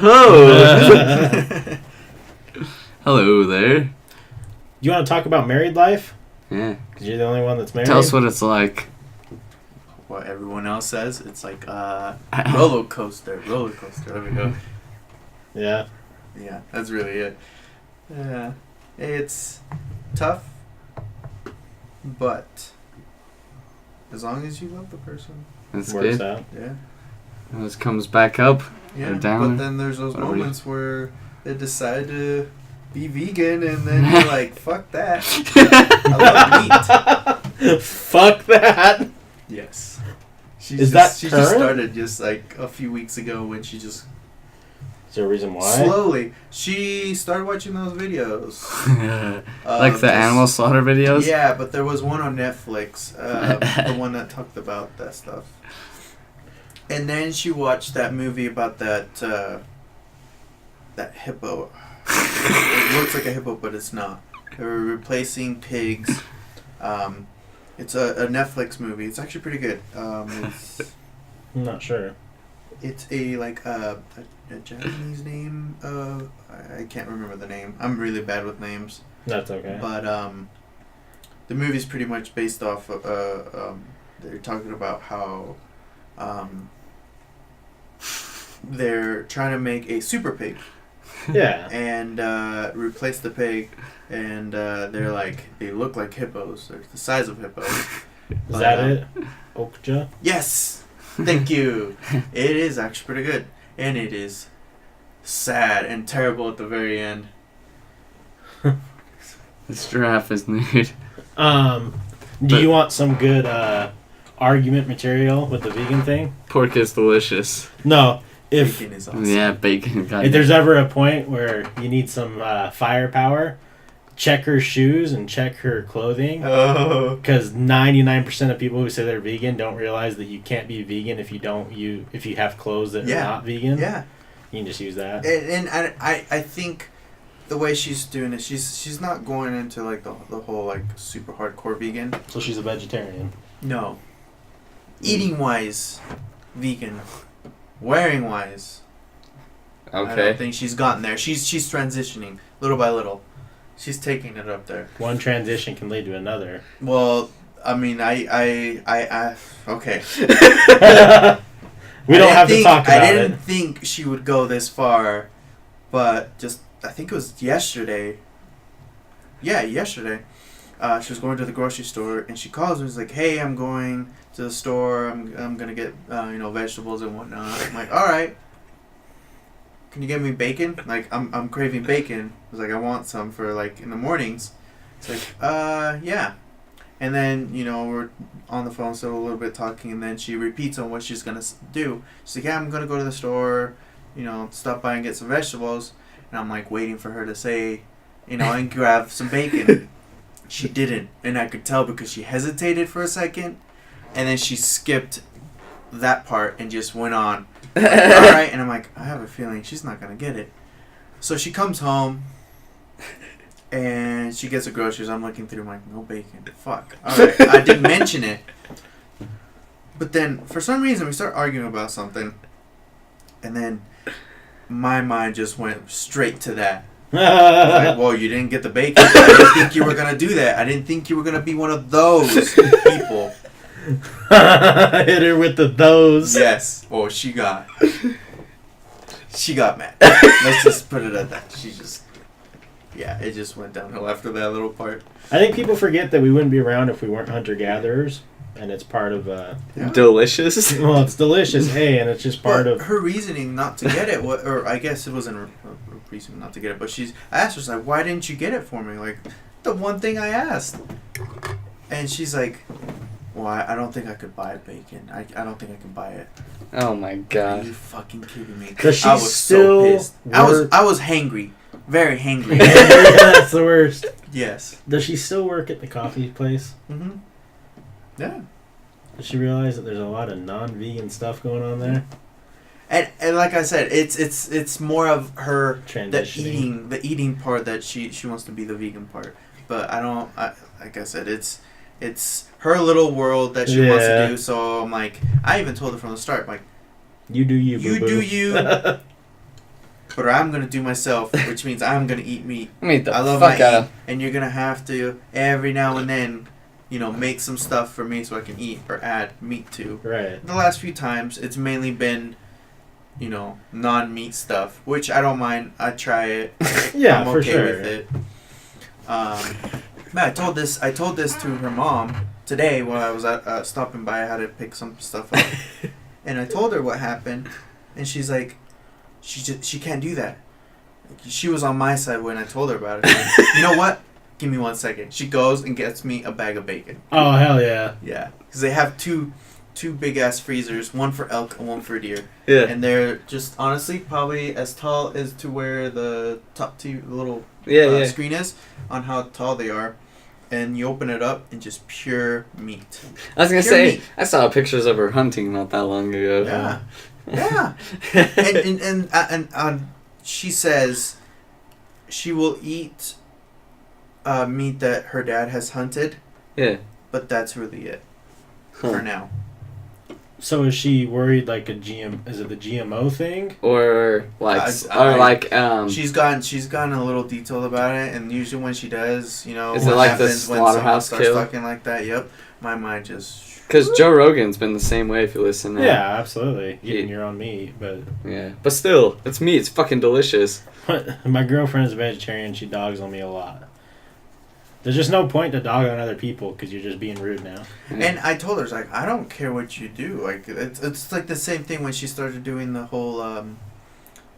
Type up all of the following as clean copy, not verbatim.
Oh. Hello there. You want to talk about married life? Yeah. Because you're the only one that's married. Tell us what it's like. What everyone else says. It's like roller coaster. There we go. Yeah. Yeah, that's really it. Yeah, it's tough, but as long as you love the person, That's Works good. out. yeah. And this comes back up. Yeah, Or down. but then there's those Whatever. moments where they decide to be vegan, and then you're like, "Fuck that! I love meat." Fuck that. Yes. Is that she current? just started just like a few weeks ago when she just Is there a reason why? slowly she started watching those videos. Like the Just- animal slaughter videos? Yeah, but there was one on Netflix, the one that talked about that stuff. And then she watched that movie about that hippo. It looks like a hippo, but it's not. They were replacing pigs. It's a Netflix movie. It's actually pretty good. It's I'm not sure. it's a Japanese name. I can't remember the name. I'm really bad with names. That's okay. But the movie's pretty much based off of, they're talking about how they're trying to make a super pig Yeah. and replace the pig, and they're like, they look like hippos. They're the size of hippos. Is that it? Okja? Yes! Thank you! It is actually pretty good. And it is sad and terrible at the very end. This giraffe is nude. Do you want some good argument material with the vegan thing? Pork is delicious. No. If Bacon is awesome. Yeah, bacon. God if there's ever a point where you need some firepower, check her shoes and check her clothing. Oh. Because 99% of people who say they're vegan don't realize that you can't be vegan if you have clothes that Yeah. are not vegan. Yeah. You can just use that. And I think the way she's doing it, she's not going into like the whole like super hardcore vegan. So she's a vegetarian. No. Eating wise, vegan. Wearing wise, I Okay. don't think she's gotten there. She's transitioning little by little. She's taking it up there. One transition can lead to another. Well, I mean, I okay. We don't have to talk about I didn't it. think she would go this far, but just I think it was yesterday. Yeah, yesterday. She was going to the grocery store and she calls me. She's like, "Hey, I'm going to the store. I'm gonna get vegetables and whatnot." I'm like, "All right. Can you get me bacon? Like, I'm craving bacon." I was like, "I want some for like in the mornings." It's like, yeah. And then we're on the phone still a little bit talking, and then she repeats on what she's gonna do. She's like, "Yeah, I'm gonna go to the store, stop by and get some vegetables." And I'm like waiting for her to say, and grab some bacon. She didn't, and I could tell because she hesitated for a second, and then she skipped that part and just went on. Like, all right, and I'm like, I have a feeling she's not gonna get it. So she comes home, and she gets the groceries. I'm looking through, I'm like, no bacon. Fuck. All right, I didn't mention it, but then for some reason we start arguing about something, and then my mind just went straight to that. Like, well, you didn't get the bacon. I didn't think you were gonna do that. I didn't think you were gonna be one of those people. Hit her with those. Yes. Oh, she got mad. Let's just put it at that. It just went downhill after that little part. I think people forget that we wouldn't be around if we weren't hunter-gatherers, and it's part of... Delicious. Well, it's delicious, hey, and it's just part of... Her reasoning not to get it, or I guess it wasn't a reason not to get it, but I asked her, like, why didn't you get it for me? Like, the one thing I asked. And she's like, well, I don't think I could buy bacon. I don't think I can buy it. Oh my Are god. you fucking kidding me? Does she I was still so pissed. I was hangry. Very hangry. That's the worst. Yes. Does she still work at the coffee place? Mm-hmm. Yeah. Does she realize that there's a lot of non-vegan stuff going on there? And like I said, it's more of her Transitioning. the eating part that she wants to be the vegan part. But like I said, it's her little world that she wants to do. So I'm like, I even told her from the start, like, you do you, you boo-boo. do you. but I'm gonna do myself, which means I'm gonna eat meat. Eat the I love fuck my out meat, of. and you're gonna have to every now and then, make some stuff for me so I can eat or add meat to. Right. The last few times, it's mainly been, non-meat stuff, which I don't mind. I try it. Yeah, I'm for okay sure. with it. Man, I told this to her mom today while I was stopping by. I had to pick some stuff up, and I told her what happened, and she's like, she can't do that. She was on my side when I told her about it. Like, you know what? Give me 1 second. She goes and gets me a bag of bacon. Oh, hell yeah. Yeah, because they have two big ass freezers, one for elk and one for deer. Yeah. And they're just honestly probably as tall as to where the top two little Yeah. screen is on how tall they are. And you open it up and just pure meat. I was gonna Pure say, meat. I saw pictures of her hunting not that long ago. Yeah, yeah. and she says she will eat meat that her dad has hunted, Yeah. but that's really it for Huh. now. So is she worried like is it the GMO thing? Or like She's gotten a little detailed about it, and usually when she does, Is what it like the happens when someone slaughterhouse starts kill? talking like that. Yep, my mind just. because Joe Rogan's been the same way if you listen. Now. Yeah, absolutely. Eating your own meat, but Yeah, but still, it's meat. It's fucking delicious. my girlfriend is a vegetarian. She dogs on me a lot. There's just no point to dog on other people because you're just being rude now. And I told her, like, I don't care what you do. Like, it's like the same thing when she started doing the whole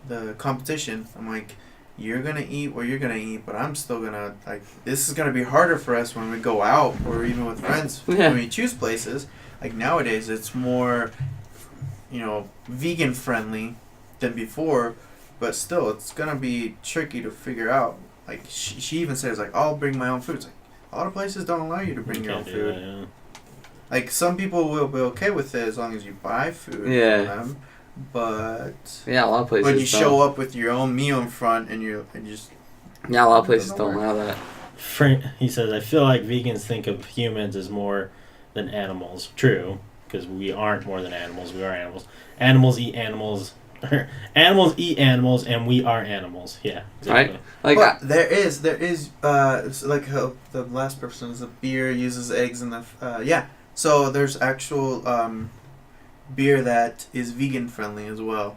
the competition. I'm like, you're gonna eat what you're gonna eat, but I'm still gonna this is gonna be harder for us when we go out or even with friends when we choose places. Like nowadays, it's more, vegan friendly than before, but still, it's gonna be tricky to figure out. Like she even says, like, I'll bring my own food. It's like a lot of places don't allow you to bring your own food. That, yeah. Like some people will be okay with it as long as you buy food Yeah. from them, but Yeah, a lot of places. when you don't. show up with your own meal in front and just Yeah, a lot of places Doesn't don't work. allow that. Frank, he says, I feel like vegans think of humans as more than animals. True, because we aren't more than animals. We are animals. Animals eat animals. Animals eat animals, and we are animals. Yeah, exactly. Like, but there is it's like how the last person is a beer uses eggs in the so there's actual beer that is vegan friendly as well.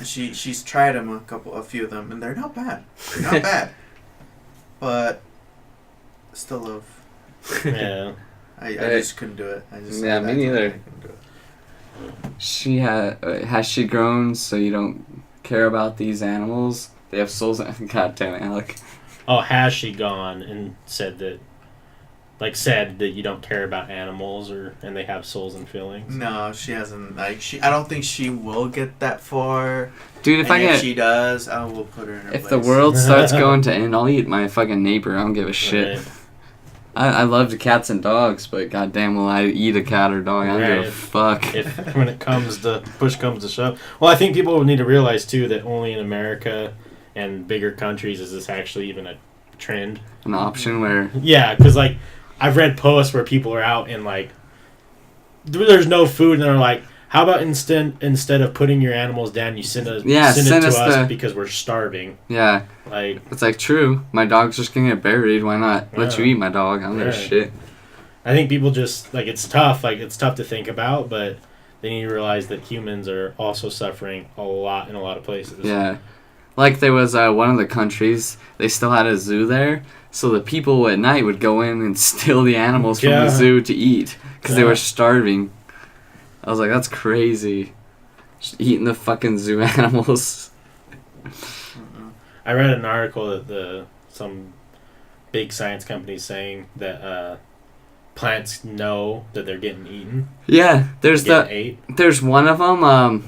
She's tried them a few of them, and they're not bad. They're not bad, but still love. Yeah. I just couldn't do it. I just Yeah, me neither. I couldn't do it. she has she grown so you don't care about these animals? They have souls. God damn it, Alec. Oh, has she gone and said that you don't care about animals and they have souls and feelings? No, she hasn't. I don't think she will get that far. Dude, if she does, I will put her in her if place. the world starts going to end, I'll eat my fucking neighbor. I don't give a shit. Right. I love the cats and dogs, but goddamn, will I eat a cat or dog? I don't give a Right. fuck. If when it comes to push comes to shove. Well, I think people need to realize too that only in America and bigger countries is this actually even a trend. An option where Yeah, because like I've read posts where people are out and like there's no food and they're like, how about instead of putting your animals down, you send it to us because we're starving. Yeah, Like it's like true. My dog's just gonna get buried. Why not let you Yeah. eat my dog? I don't give a Right. shit. I think people just like it's tough to think about, but they need to realize that humans are also suffering a lot in a lot of places. Yeah, like there was one of the countries. They still had a zoo there, so the people at night would go in and steal the animals from Yeah. the zoo to eat because they Yeah. were starving. I was like, that's crazy. Just eating the fucking zoo animals. I read an article that some big science company saying that plants know that they're getting eaten. Yeah, there's Getting ate. there's one of them.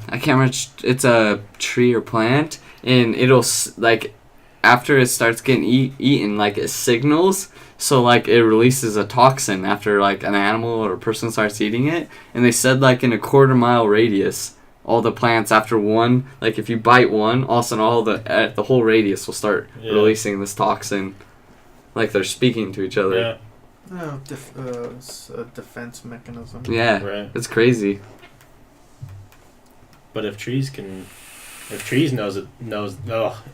I can't remember. It's a tree or plant, and it'll like after it starts getting eaten, like it signals. So like it releases a toxin after like an animal or a person starts eating it, and they said like in a 1/4 mile radius, all the plants after one, like if you bite one, all of a sudden all the whole radius will start releasing this toxin, like they're speaking to each other. Yeah. Oh, it's a defense mechanism. Yeah, Right. it's crazy. But if trees can If trees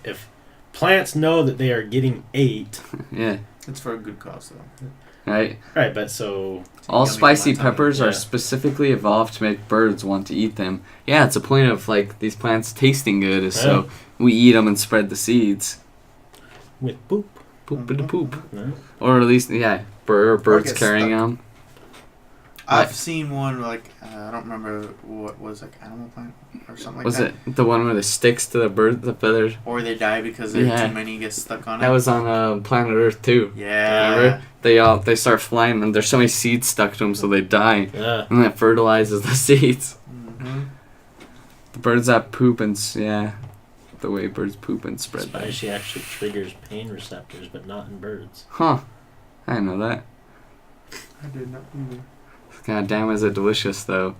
if plants know that they are getting ate, Yeah. It's for a good cause, though. Right. right? But so All Yummy spicy for my tummy. peppers Yeah. are specifically evolved to make birds want to eat them. Yeah, it's a point of like these plants tasting good, is so we eat them and spread the seeds. with poop, Poop poop. no? Or at least, yeah, birds get carrying stuck. them. I've seen one like I don't remember what was like Animal Planet or something like Was that. it the one where the sticks to the bird, the feathers? Or they die because there Yeah. too many get stuck on it. That was on Planet Earth too. Yeah. Remember? They start flying and there's so many seeds stuck to them, so they die, Yeah. and that fertilizes the seeds. Mm-hmm. The birds that poop and the way birds poop and spread that. Spicy actually triggers pain receptors, but not in birds. Huh? I didn't know that. I did not either. God damn, is it delicious though?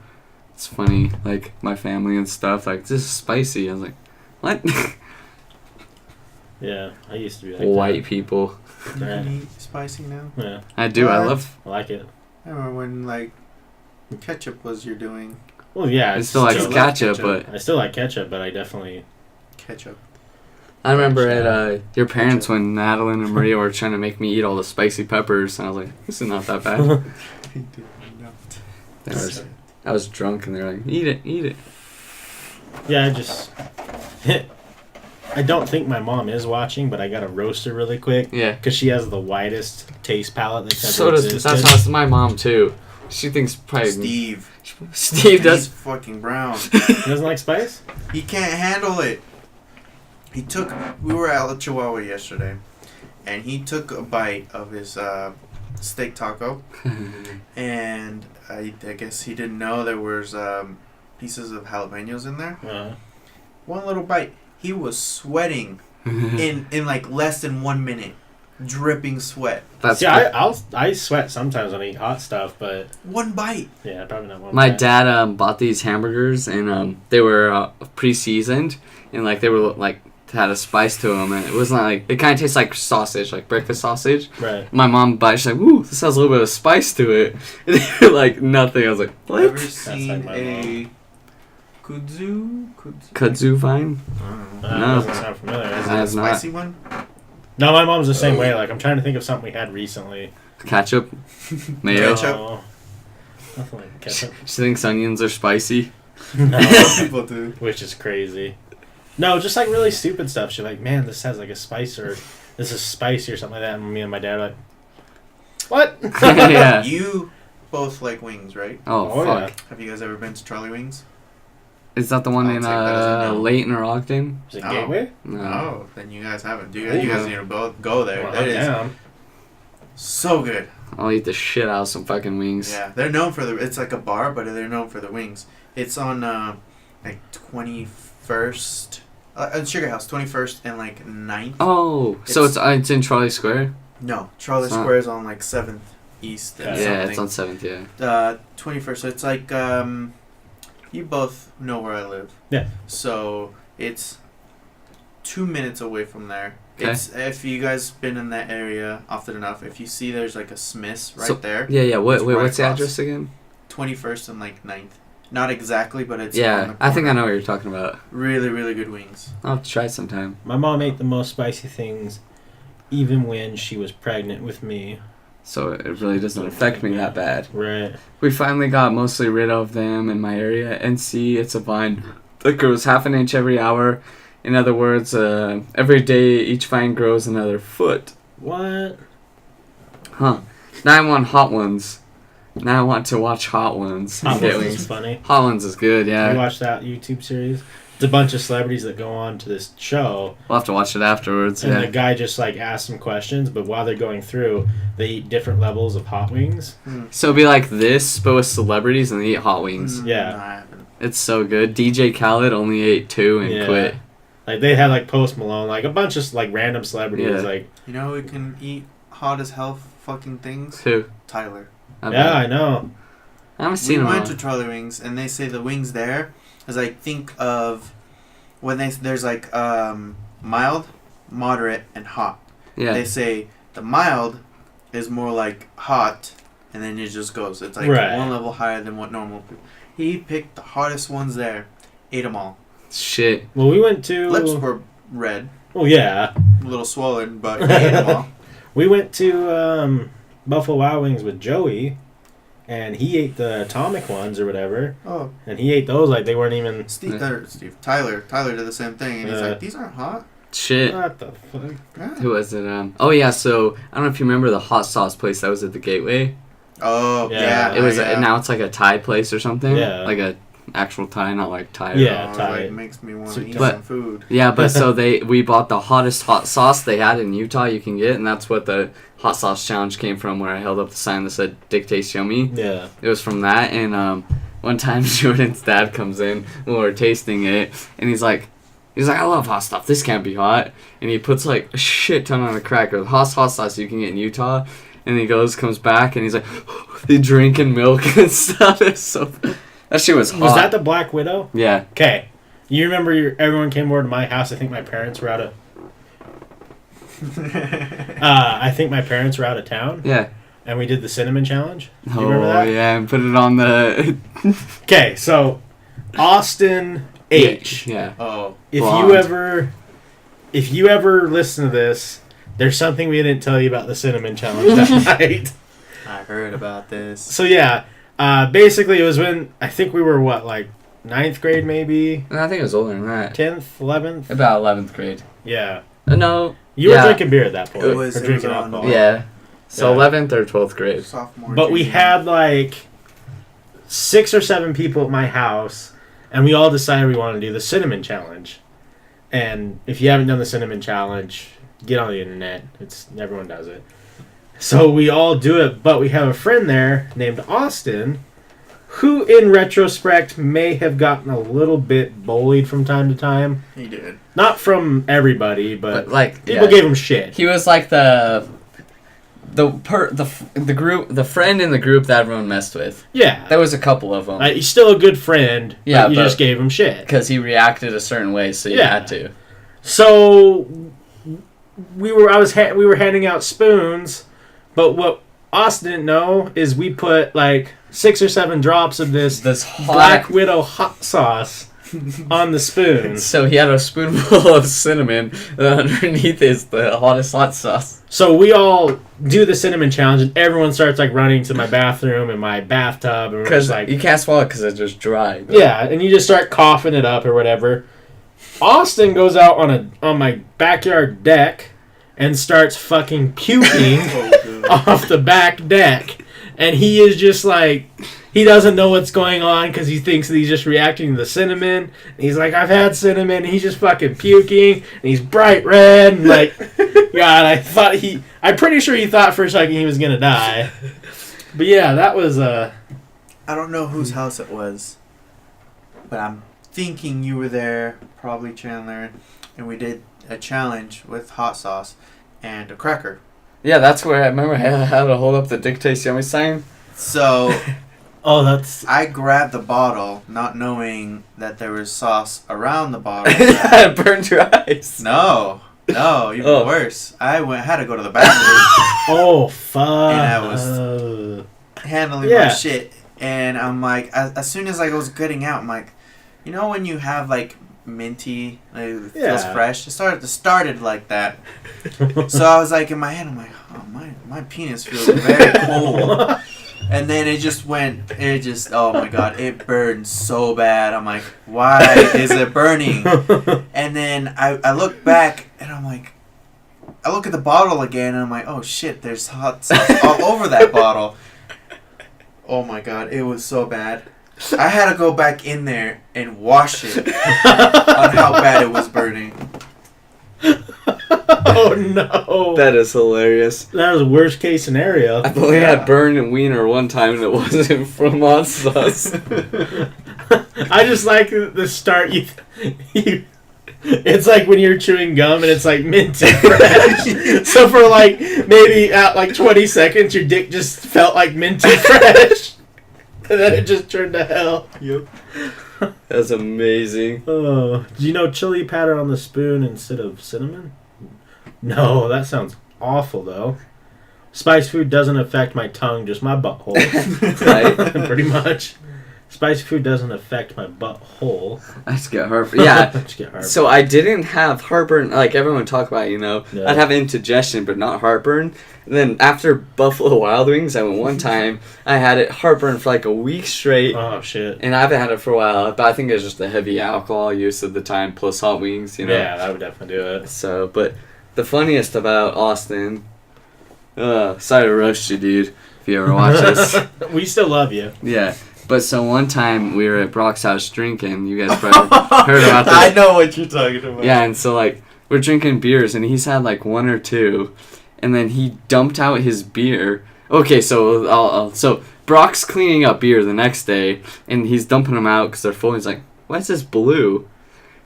It's funny, like my family and stuff. Like this is spicy. I was like, what? Yeah, I used to be like White people. You Right. can eat spicy now. that. Yeah, I do. I What? love. I like it. I remember when like ketchup was your doing. Well, yeah, I still like still ketchup, ketchup. but I still like ketchup, but I definitely Ketchup. I remember at your parents when Madeline and Maria were trying to make me eat all the spicy peppers, and I was like, this is not that bad. He did not. I was drunk, and they're like, eat it, eat it. yeah. I just I don't think my mom is watching, but I got to roast her really quick Yeah. because she has the widest taste palette that's ever So does existed. that's how my mom too. She thinks probably Steve. Steve He's does. fucking brown. He doesn't like spice. He can't handle it. We were at La Chihuahua yesterday, and he took a bite of his steak taco, and I guess he didn't know there was pieces of jalapenos in there. One little bite. He was sweating in like less than 1 minute. Dripping sweat. That's See, I sweat sometimes when I eat hot stuff, but One bite. yeah, probably not one. my bite. dad bought these hamburgers, and they were pre-seasoned, and like they were like had a spice to them, and it wasn't like it kind of tastes like sausage, like breakfast sausage. Right. My mom bought it, she's like, "Ooh, this has a little bit of spice to it." And they were like nothing. I was like, "What?" Ever like seen my a kudzu? Kudzu vine? I don't know. No. Doesn't sound familiar. Is I it a have not. spicy one? No, my mom's the same way. Like I'm trying to think of something we had recently. Ketchup, mayo. Ketchup. No, nothing like ketchup. She thinks onions are spicy. No, People do. which is crazy. No, just like really stupid stuff. She's like, man, this has like a spice or this is spicy or something like that. And me and my dad are like, what? Yeah. You both like wings, right? Oh, Oh, fuck. yeah. Have you guys ever been to Charlie Wings? Is that the one I'll in take that as a no. Layton or Ogden? Is it No. Gateway? No. Oh, then you guys haven't. You Ooh. guys need to both go there. Well, That I'm is down. so good. I'll eat the shit out of some fucking wings. Yeah, they're known for it's like a bar, but they're known for the wings. It's on like 21st, Sugar House, 21st and like 9th. Oh, so it's in Trolley Square? No, Charlie It's not. Square is on like 7th East. And Yeah, it's something. on 7th, yeah. 21st. So it's like you both know where I live. Yeah. So it's 2 minutes away from there. Okay. It's if you guys been in that area often enough, if you see there's like a Smith's right So- there. Yeah, yeah. It's right What's the across. address again? 21st and like 9th. Not exactly, but it's on Yeah, the I think I corner. know what you're talking about. Really, really good wings. I'll have to try it sometime. My mom ate the most spicy things even when she was pregnant with me. So it really doesn't affect me that bad. Right. We finally got mostly rid of them in my area. NC, it's a vine that grows half an inch every hour. In other words, every day each vine grows another foot. What? Huh. Now I want hot ones. Now I want to watch hot ones. Hot Get Ones wings. is funny. Hot ones is good, You yeah. watch that YouTube series? It's a bunch of celebrities that go on to this show, We'll have to watch it afterwards, and the yeah. guy just like asks them questions, but while they're going through, they eat different levels of hot wings. So it'll be like this, but with celebrities and they eat hot wings. Yeah. No, I haven't. It's so good. DJ Khaled only ate 2 and Yeah. quit. Like they had like Post Malone, like a bunch of like random celebrities. Yeah. Like You know who can eat hot as hell fucking things? Who? Tyler. I yeah, bet. I know. I haven't We seen them went all. to Charlie Wings, and they say the wings there is like think of when there's like mild, moderate, and hot. Yeah. They say the mild is more like hot, and then it just goes. It's like Right. one level higher than what normal people. He picked the hottest ones there, ate them all. Shit. Well, we went to... Lips were red. Oh, yeah. A little swollen, but he ate them all. We went to Buffalo Wild Wings with Joey, and he ate the atomic ones or whatever. Oh. And he ate those like they weren't even... Tyler did the same thing, and he's like, these aren't hot. Shit. What the fuck? Yeah. Who was it? Oh, yeah, so I don't know if you remember the hot sauce place that was at the Gateway. Oh, yeah. It was yeah. now it's like a Thai place or something. Yeah. Like a actual Thai, not like Thai. Yeah. Oh, Thai. it makes me want to eat But- some food. Yeah, but so we bought the hottest hot sauce they had in Utah you can get, and that's what the hot sauce challenge came from, where I held up the sign that said "Dick tastes yummy." Yeah. It was from that, and one time Jordan's dad comes in when we were tasting it, and he's like, I love hot stuff. This can't be hot, and he puts like a shit ton on a cracker, the hot sauce you can get in Utah, and he comes back, and he's like, they drinking milk and stuff. It's so that shit was hot. Was that the Black Widow? Yeah. Okay. You remember everyone came over to my house. I think my parents were out of... town. Yeah. And we did the cinnamon challenge. Do you Oh remember that? yeah, and put it on the. Okay, so Austin H. Yeah. Oh. If Blonde. you ever listen to this, there's something we didn't tell you about the cinnamon challenge that night. I heard about this. So yeah, basically it was when I think we were like 9th grade maybe, I think it was older than that. 10th, 11th. About 11th grade. Yeah, No. you were Yeah. drinking beer at that point. It was drinking around alcohol. Yeah. So Yeah. 11th or 12th grade. Sophomore. But we junior. had like 6 or 7 people at my house, and we all decided we wanted to do the cinnamon challenge. And if you haven't done the cinnamon challenge, get on the internet. Everyone does it. So we all do it, but we have a friend there named Austin, who in retrospect may have gotten a little bit bullied from time to time. He did. Not from everybody, but like people gave him shit. He was like the friend in the group that everyone messed with. Yeah. There was a couple of them. He's still a good friend, Yeah, but you but- just gave him shit. Because he reacted a certain way, so you Yeah. had to. So we were handing out spoons, but what Austin didn't know is we put like 6 or 7 drops of this Hot. Black Widow hot sauce on the spoons. So he had a spoonful of cinnamon, and underneath is the hottest hot sauce. So we all do the cinnamon challenge, and everyone starts like running to my bathroom and my bathtub, and we're Because just like, you can't swallow it because it's just dry. But yeah, and you just start coughing it up or whatever. Austin goes out on my backyard deck and starts fucking puking off the back deck, and he is just like, he doesn't know what's going on because he thinks that he's just reacting to the cinnamon. And he's like, I've had cinnamon, and he's just fucking puking, and he's bright red, and like, God, I'm pretty sure he thought for a second he was gonna die. But yeah, that was I don't know whose house it was, but I'm thinking you were there, probably Chandler, and we did a challenge with hot sauce and a cracker. Yeah, that's where I remember I had to hold up the Dick Taste Yummy sign. So oh, that's I grabbed the bottle, not knowing that there was sauce around the bottle. It burned your eyes. No, even Oh. worse. I had to go to the bathroom, oh fuck. And I was handling my shit, and I'm like, as soon as I was getting out, I'm like, you know when you have like minty, like, it feels fresh. It started like that. So I was like in my head, I'm like, oh my penis feels very cold. And then it just, oh my God, it burned so bad. I'm like, why is it burning? And then I look back and I'm like, I look at the bottle again and I'm like, oh shit, there's hot sauce all over that bottle. Oh my God, it was so bad. I had to go back in there and wash it on how bad it was burning. Oh no. That is hilarious. That was a worst case scenario. I've only had burned and wiener one time, and it wasn't from hot sauce. I just like the start. You it's like when you're chewing gum and it's like minty fresh. So for like maybe at like 20 seconds, your dick just felt like minty fresh, and then it just turned to hell. Yep. That's amazing. Oh, do you know chili powder on the spoon instead of cinnamon? No, that sounds awful though. Spice food doesn't affect my tongue, just my butthole. Right? Pretty much. Spicy food doesn't affect my butthole. I just get heartburn. Yeah. Just get heartburn. So I didn't have heartburn like everyone talk about, Yeah. I'd have indigestion but not heartburn. And then after Buffalo Wild Wings, I went one time, I had it heartburn for like a week straight. Oh, shit. And I haven't had it for a while, but I think it's just the heavy alcohol use of the time plus hot wings, Yeah, that would definitely do it. So, but the funniest about Austin, sorry to roast you, dude, if you ever watch this. We still love you. Yeah. But so one time we were at Brock's house drinking. You guys probably heard about this. I know what you're talking about. Yeah, and so like we're drinking beers, and he's had like one or two, and then he dumped out his beer. Okay, so so Brock's cleaning up beer the next day, and he's dumping them out because they're full. He's like, "Why is this blue?"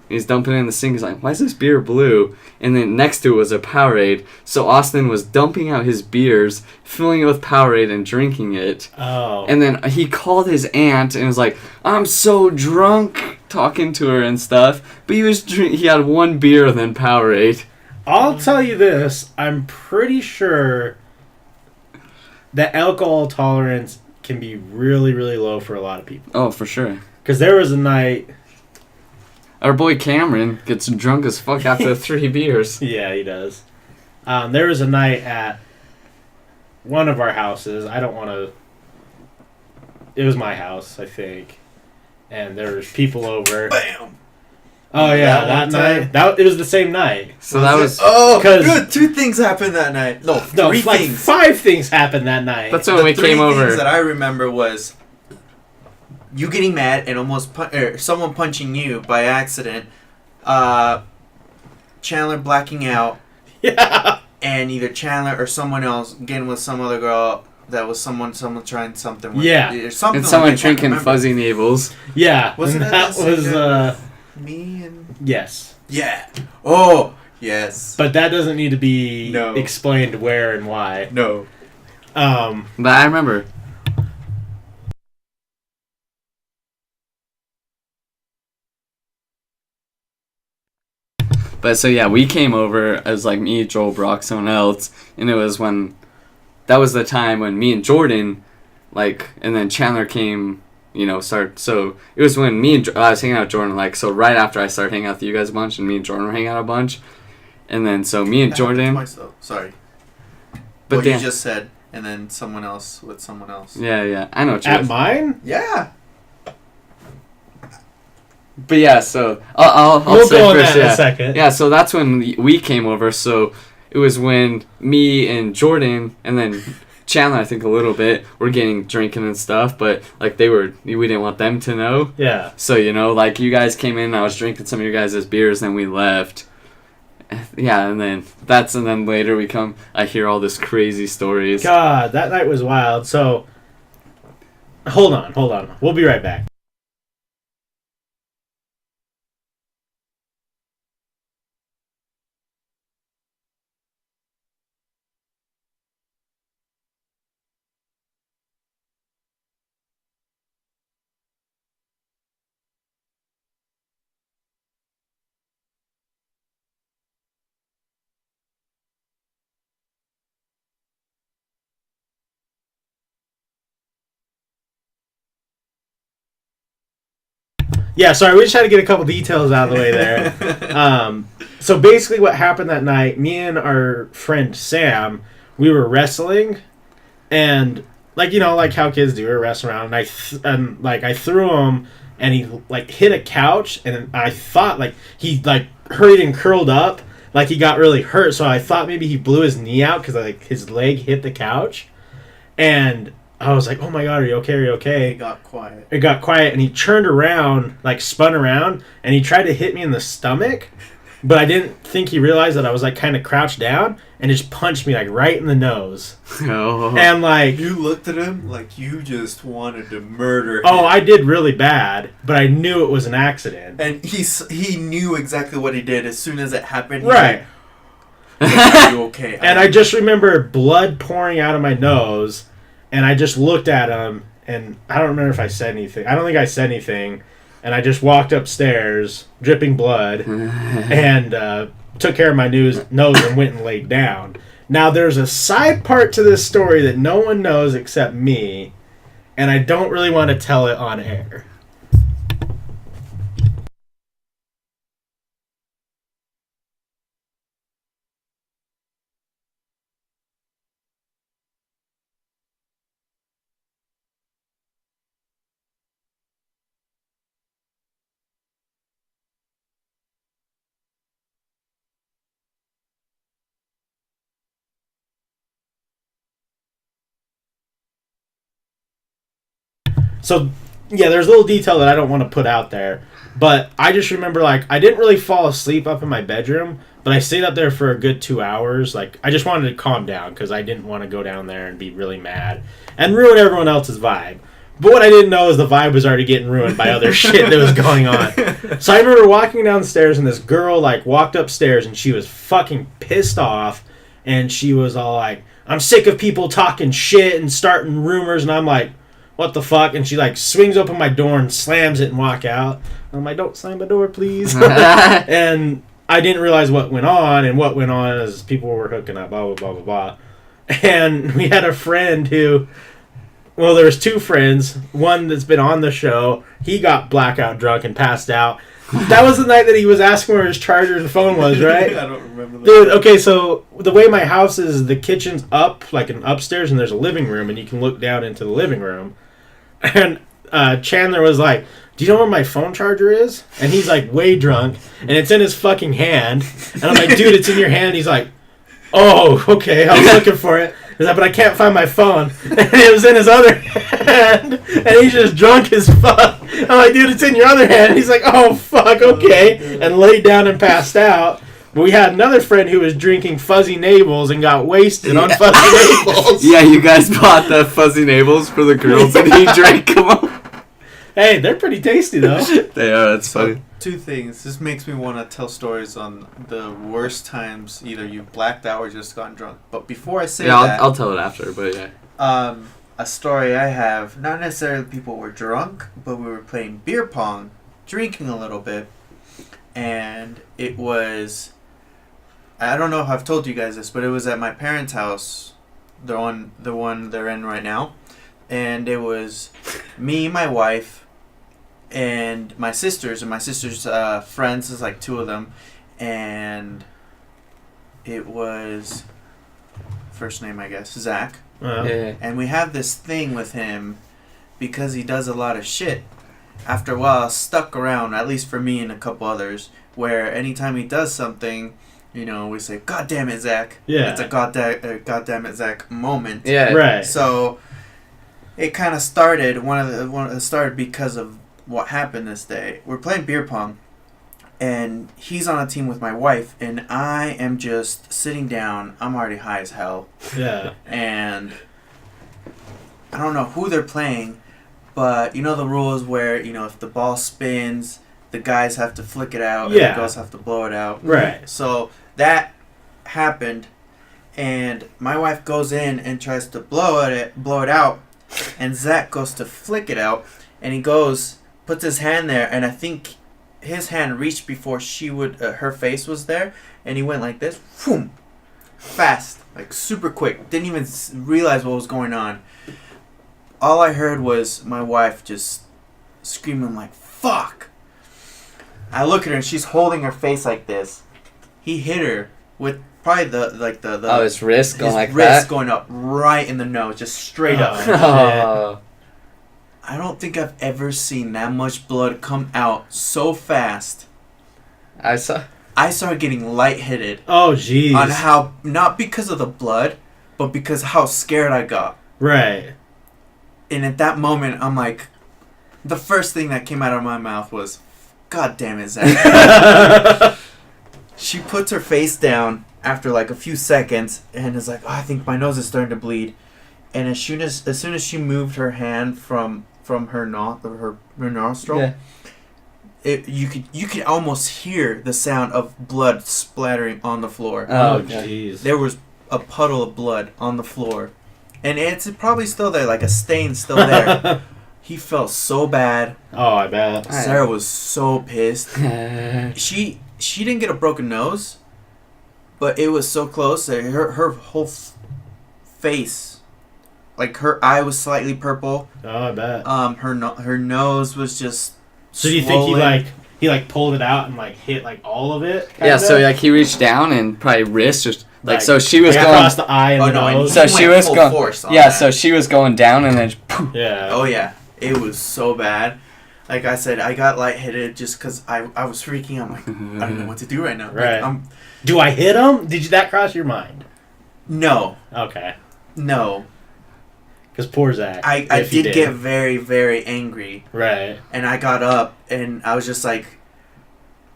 He's dumping it in the sink. He's like, "Why is this beer blue?" And then next to it was a Powerade. So Austin was dumping out his beers, filling it with Powerade, and drinking it. Oh. And then he called his aunt and was like, "I'm so drunk," talking to her and stuff. But he had one beer and then Powerade. I'll tell you this. I'm pretty sure that alcohol tolerance can be really, really low for a lot of people. Oh, for sure. Because there was a night... Our boy Cameron gets drunk as fuck after 3 beers. Yeah, he does. There was a night at one of our houses. I don't want to... It was my house, I think. And there was people over. Bam! Oh, yeah, That that one night. It was the same night. So that was... Oh, 'cause- good. 2 things happened that night. No, 3 like things. 5 things happened that night. That's when we came over. The 3 things that I remember was you getting mad and almost someone punching you by accident, Chandler blacking out, Yeah. and either Chandler or someone else getting with some other girl that was someone trying something with. Yeah. Or something And someone like that, I can't drinking remember. Fuzzy Navels. Yeah. Wasn't and that that the was... same Me and... Yes. Yeah. Oh, yes. But that doesn't need to be No. explained where and why. No. But I remember... But so yeah, we came over as like me, Joel, Brock, someone else, and it was that was the time when me and Jordan, like, and then Chandler came, so it was when I was hanging out with Jordan, like, so right after I started hanging out with you guys a bunch, and me and Jordan were hanging out a bunch, and then so me and Jordan. Myself. Sorry. But What then, you just said, and then someone else with someone else. yeah, I know what you At guys. mine? Yeah. But yeah, so I'll We'll say go on first, that in yeah. a second. Yeah, so that's when we came over. So it was when me and Jordan and then Chandler, I think a little bit, were getting drinking and stuff. But like we didn't want them to know. Yeah. So like you guys came in, I was drinking some of your guys' beers, then we left. Yeah, and then later I hear all this crazy stories. God, that night was wild. So, hold on. We'll be right back. Yeah, sorry, we just had to get a couple details out of the way there. So basically what happened that night, me and our friend Sam, we were wrestling, and like how kids do, we were wrestling around, and I threw him, and he hit a couch, and I thought he hurried and curled up, like he got really hurt, so I thought maybe he blew his knee out because his leg hit the couch, and I was like, "Oh my God, are you okay?" It got quiet. It got quiet, and he turned around, spun around, and he tried to hit me in the stomach, but I didn't think he realized that I was kind of crouched down, and just punched me right in the nose. Oh. And You looked at him like you just wanted to murder him. oh, I did really bad, but I knew it was an accident. And he knew exactly what he did as soon as it happened. He's Right. like, "Are you okay?" And I just remember blood pouring out of my nose, and I just looked at him, and I don't remember if I said anything. I don't think I said anything, and I just walked upstairs, dripping blood, and took care of my nose and went and laid down. Now, there's a side part to this story that no one knows except me, and I don't really want to tell it on air. So, yeah, there's a little detail that I don't want to put out there. But I just remember, like, I didn't really fall asleep up in my bedroom, but I stayed up there for a good 2 hours. Like, I just wanted to calm down because I didn't want to go down there and be really mad and ruin everyone else's vibe. But what I didn't know is the vibe was already getting ruined by other shit that was going on. So I remember walking downstairs, and this girl, like, walked upstairs, and she was fucking pissed off. And she was all like, I'm sick of people talking shit and starting rumors. And I'm like, what the fuck? And she, like, swings open my door and slams it and walk out. I'm like, don't slam the door, please. And I didn't realize what went on, and what went on is people were hooking up, blah, blah, blah, blah, blah. And we had a friend who, well, there was two friends. One that's been on the show. He got blackout drunk and passed out. That was the night that he was asking where his charger and phone was, right? I don't remember that. Dude, okay, so the way my house is, the kitchen's up, like an upstairs, and there's a living room, and you can look down into the living room. And Chandler was like, do you know where my phone charger is? And he's like way drunk, and it's in his fucking hand. And I'm like, dude, it's in your hand. He's like, oh, okay, I was looking for it. He's like, but I can't find my phone. And it was in his other hand. And he's just drunk as fuck. I'm like, dude, it's in your other hand. And he's like, oh, fuck, okay. And laid down and passed out. But we had another friend who was drinking fuzzy navels and got wasted on fuzzy navels. Yeah, you guys bought the fuzzy navels for the girls and he drank them all. Hey, they're pretty tasty, though. They are, that's funny. Two things. This makes me want to tell stories on the worst times either you've blacked out or just gotten drunk. But before I say that... I'll tell it after, but yeah. A story I have, not necessarily people were drunk, but we were playing beer pong, drinking a little bit, and it was... I don't know if I've told you guys this, but it was at my parents' house, the one they're in right now, and it was me, my wife, and my sisters, friends, is like two of them, and it was, first name I guess, Zach, Yeah. and we have this thing with him, because he does a lot of shit, after a while stuck around, at least for me and a couple others, where anytime he does something, you know, we say, God damn it, Zach. Yeah. It's a God damn it, Zach moment. Yeah. Right. So it kind of started, it started because of what happened this day. We're playing beer pong, and he's on a team with my wife, and I am just sitting down. I'm already high as hell. Yeah. And I don't know who they're playing, but you know the rules where, you know, if the ball spins, the guys have to flick it out, and the girls have to blow it out. Right. So that happened, and my wife goes in and tries to blow it out, and Zach goes to flick it out, and he puts his hand there, and I think his hand reached before her face was there, and he went like this, boom, fast, like super quick, didn't even realize what was going on. All I heard was my wife just screaming like, fuck. I look at her and she's holding her face like this. He hit her with probably the his wrist going like wrist that? going up right in the nose, just straight up. Oh. I don't think I've ever seen that much blood come out so fast. I started getting lightheaded. Oh, jeez. On how, not because of the blood, but because how scared I got. Right. And at that moment, I'm like, the first thing that came out of my mouth was, God damn it, Zach. She puts her face down after like a few seconds and is like, oh, I think my nose is starting to bleed. And as soon as she moved her hand from her nostril, Yeah. you could almost hear the sound of blood splattering on the floor. Oh, jeez. There was a puddle of blood on the floor, and it's probably still there, like a stain still there. He felt so bad. Oh, I bet. Sarah was so pissed. She didn't get a broken nose, but it was so close that her whole face like her eye was slightly purple. Oh, I bet. Her nose was just. So do you swollen. think he pulled it out and like hit like all of it? Yeah, so like he reached down and probably wrist just like so she was like going across the eye and the nose. So she was going force on yeah, that. so she was going down and then poof. Yeah. Oh yeah, it was so bad. Like I said, I got lightheaded just because I was freaking. I'm like, I don't know what to do right now. Right. Like, do I hit him? Did that cross your mind? No. Okay. No. Because poor Zach. I did get very, very angry. Right. And I got up and I was just like,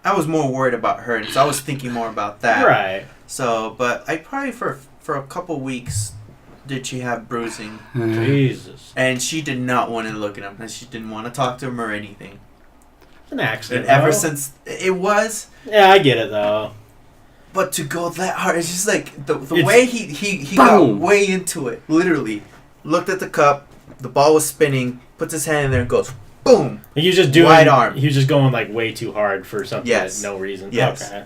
I was more worried about her, and so I was thinking more about that. Right. So, but I probably for a couple weeks did she have bruising. Jesus. And she did not want to look at him, and she didn't want to talk to him or anything. It's an accident. And ever since it was. Yeah, I get it though. But to go that hard, it's just like the way he got way into it. Literally, looked at the cup, the ball was spinning, puts his hand in there and goes, boom. He was just doing wide arm. He was just going like way too hard for something Yes. for no reason. Yes. Okay.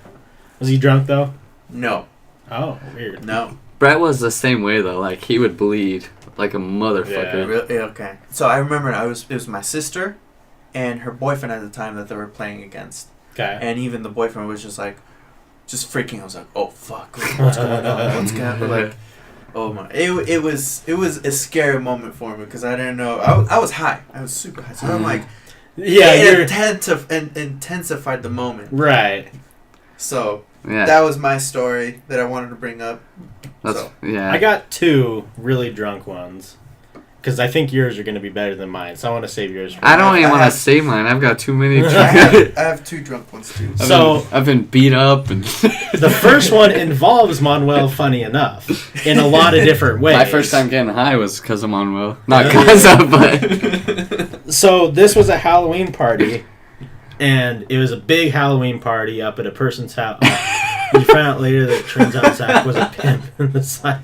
Was he drunk though? No. Oh, weird. No. Brett was the same way though. Like he would bleed like a motherfucker. Yeah. Really? Okay. So I remember it was my sister and her boyfriend at the time that they were playing against. Okay. And even the boyfriend was just like, just freaking. I was like, oh fuck, what's going on? What's going on? Like, oh my! It was a scary moment for me because I didn't know. I was high. I was super high. So I'm like, yeah, it intensified the moment. Right. So Yeah. that was my story that I wanted to bring up. Yeah. I got two really drunk ones. Because I think yours are going to be better than mine, so I want to save yours. I don't even want to say mine. I've got too many. I have two drunk ones too. I've been beat up and. The first one involves Manuel, funny enough, in a lot of different ways. My first time getting high was because of Manuel, not because of, but. So this was a Halloween party, and it was a big Halloween party up at a person's house. We found out later that it turns out Zach was a pimp in the side.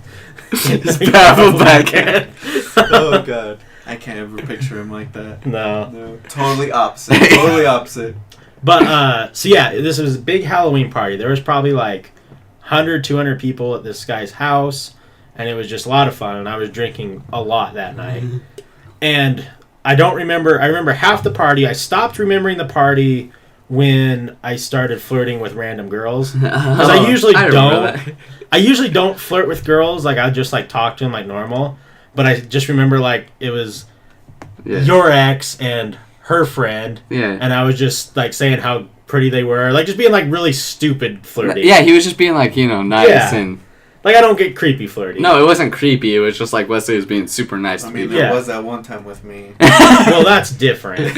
His gravel backhand. Oh god, I can't ever picture him like that. No. Totally opposite. Totally opposite. But so yeah, this was a big Halloween party. There was probably like 100, 200 people at this guy's house, and it was just a lot of fun. And I was drinking a lot that night, and I don't remember. I remember half the party. I stopped remembering the party when I started flirting with random girls, because I usually don't. I usually don't flirt with girls. Like I just like talk to them like normal. But I just remember like it was your ex and her friend, and I was just like saying how pretty they were, like just being like really stupid flirty. Yeah, he was just being like nice and. Like I don't get creepy flirty. No, it wasn't creepy. It was just like Wesley was being super nice to me. There was that one time with me. Well, that's different.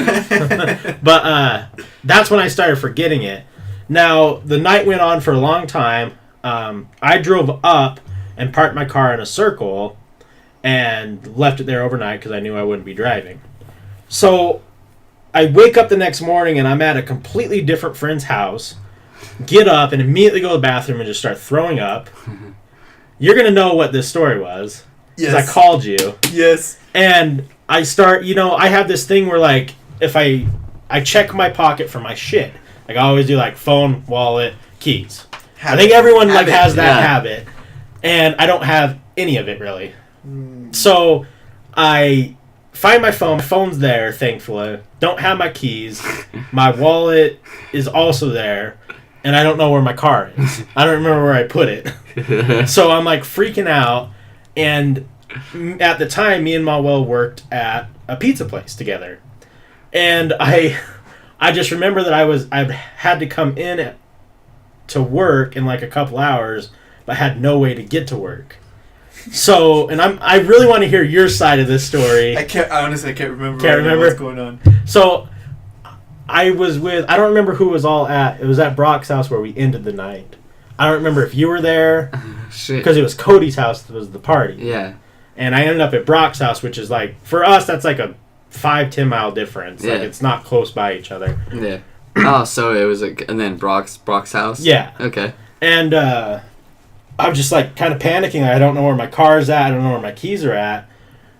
But that's when I started forgetting it. Now the night went on for a long time. I drove up and parked my car in a circle and left it there overnight because I knew I wouldn't be driving. So I wake up the next morning and I'm at a completely different friend's house, get up and immediately go to the bathroom and just start throwing up. You're going to know what this story was. Yes. I called you. Yes. And I start, I have this thing where like, if I check my pocket for my shit. Like I always do like phone, wallet, keys. I think everyone has that habit, and I don't have any of it really. So I find my phone. My phone's there, thankfully. Don't have my keys. My wallet is also there, and I don't know where my car is. I don't remember where I put it. So I'm like freaking out, and at the time, me and Manuel worked at a pizza place together, and I just remember that I had to come in to work in like a couple hours, but had no way to get to work. So, and I really want to hear your side of this story. I honestly can't remember. Can't remember what's going on. So, I don't remember who was all at. It was at Brock's house where we ended the night. I don't remember if you were there. Shit. Because it was Cody's house that was the party. Yeah. And I ended up at Brock's house, which is like, for us, that's like a 5-10 mile difference. Yeah. Like, it's not close by each other. Yeah. Oh, so it was and then Brock's house? Yeah. Okay. And I'm just like kind of panicking. I don't know where my car's at. I don't know where my keys are at.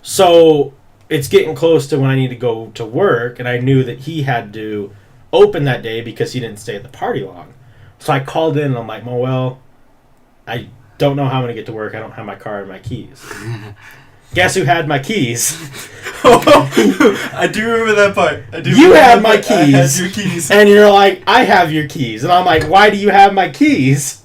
So it's getting close to when I need to go to work, and I knew that he had to open that day because he didn't stay at the party long. So I called in and I'm like, well, I don't know how I'm going to get to work. I don't have my car and my keys. guess who had my keys? I do remember that part. You had my keys. I had your keys. And you're like, I have your keys. And I'm like, why do you have my keys?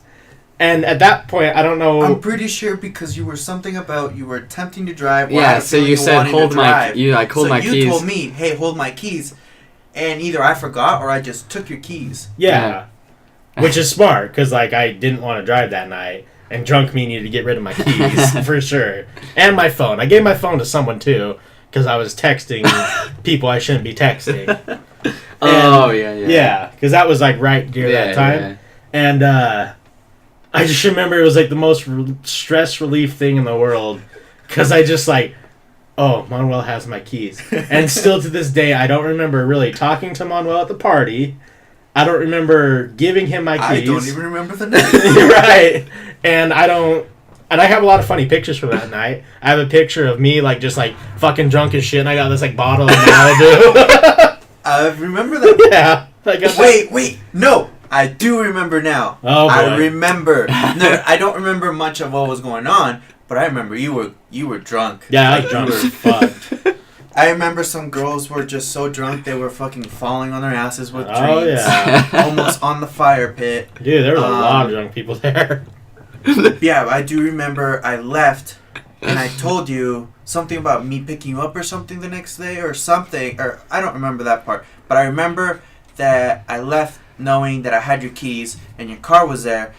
And at that point, I don't know. I'm pretty sure because you were something about you were attempting to drive. Yeah, so you said hold my keys. You told me, hey, hold my keys. And either I forgot or I just took your keys. Yeah. Which is smart because like I didn't want to drive that night. And drunk me needed to get rid of my keys for sure. And my phone. I gave my phone to someone too. Because I was texting people I shouldn't be texting. Yeah, because that was like right near that time. Yeah. And I just remember it was like the most stress relief thing in the world. Because I just like, oh, Manuel has my keys. And still to this day, I don't remember really talking to Manuel at the party. I don't remember giving him my keys. I don't even remember the name. Right. And I have a lot of funny pictures from that night. I have a picture of me, like, just, like, fucking drunk as shit, and I got this, like, bottle of Malibu. I remember that. Yeah. Wait. No. I do remember now. Oh, boy. I remember. No, I don't remember much of what was going on, but I remember you were drunk. Yeah, I was drunk as fuck. I remember some girls were just so drunk they were fucking falling on their asses with drinks. Oh, yeah. Almost on the fire pit. Dude, there was a lot of drunk people there. Yeah, I do remember I left and I told you something about me picking you up or something the next day or something. Or I don't remember that part. But I remember that I left knowing that I had your keys and your car was there.